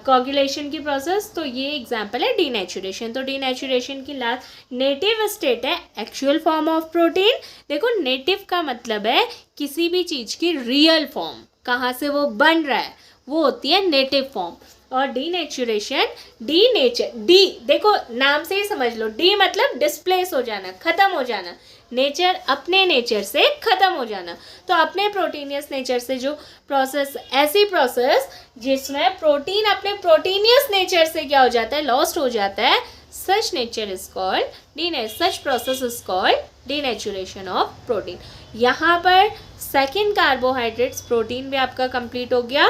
कोगुलेशन की प्रोसेस। तो ये एग्जांपल है डीनेचुरेशन। तो डीनेचुरेशन की लास्ट नेटिव स्टेट है एक्चुअल फॉर्म ऑफ प्रोटीन। देखो नेटिव का मतलब है किसी भी चीज़ की रियल फॉर्म, कहाँ से वो बन रहा है, वो होती है नेटिव फॉर्म। और डीनेचुरेशन, डी देखो नाम से ही समझ लो, डी मतलब डिस्प्लेस हो जाना, खत्म हो जाना, नेचर अपने नेचर से खत्म हो जाना। तो अपने प्रोटीनियस नेचर से जो प्रोसेस, ऐसी प्रोसेस जिसमें प्रोटीन अपने प्रोटीनियस नेचर से क्या हो जाता है, लॉस्ट हो जाता है, such nature is called such process is called denaturation of protein. यहाँ पर सेकेंड कार्बोहाइड्रेट्स प्रोटीन भी आपका कंप्लीट हो गया।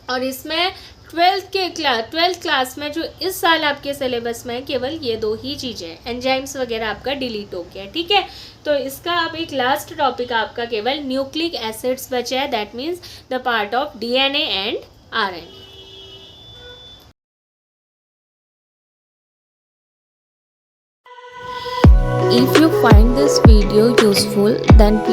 और इसमें ट्वेल्थ क्लास में जो इस साल आपके सिलेबस में केवल ये 2 ही चीज़ें, एंजाइम्स वगैरह आपका डिलीट हो गया, ठीक है। तो इसका अब एक लास्ट टॉपिक आपका केवल न्यूक्लिक एसिड्स बचा है, that means the part of DNA and RNA। If you find this video useful, then please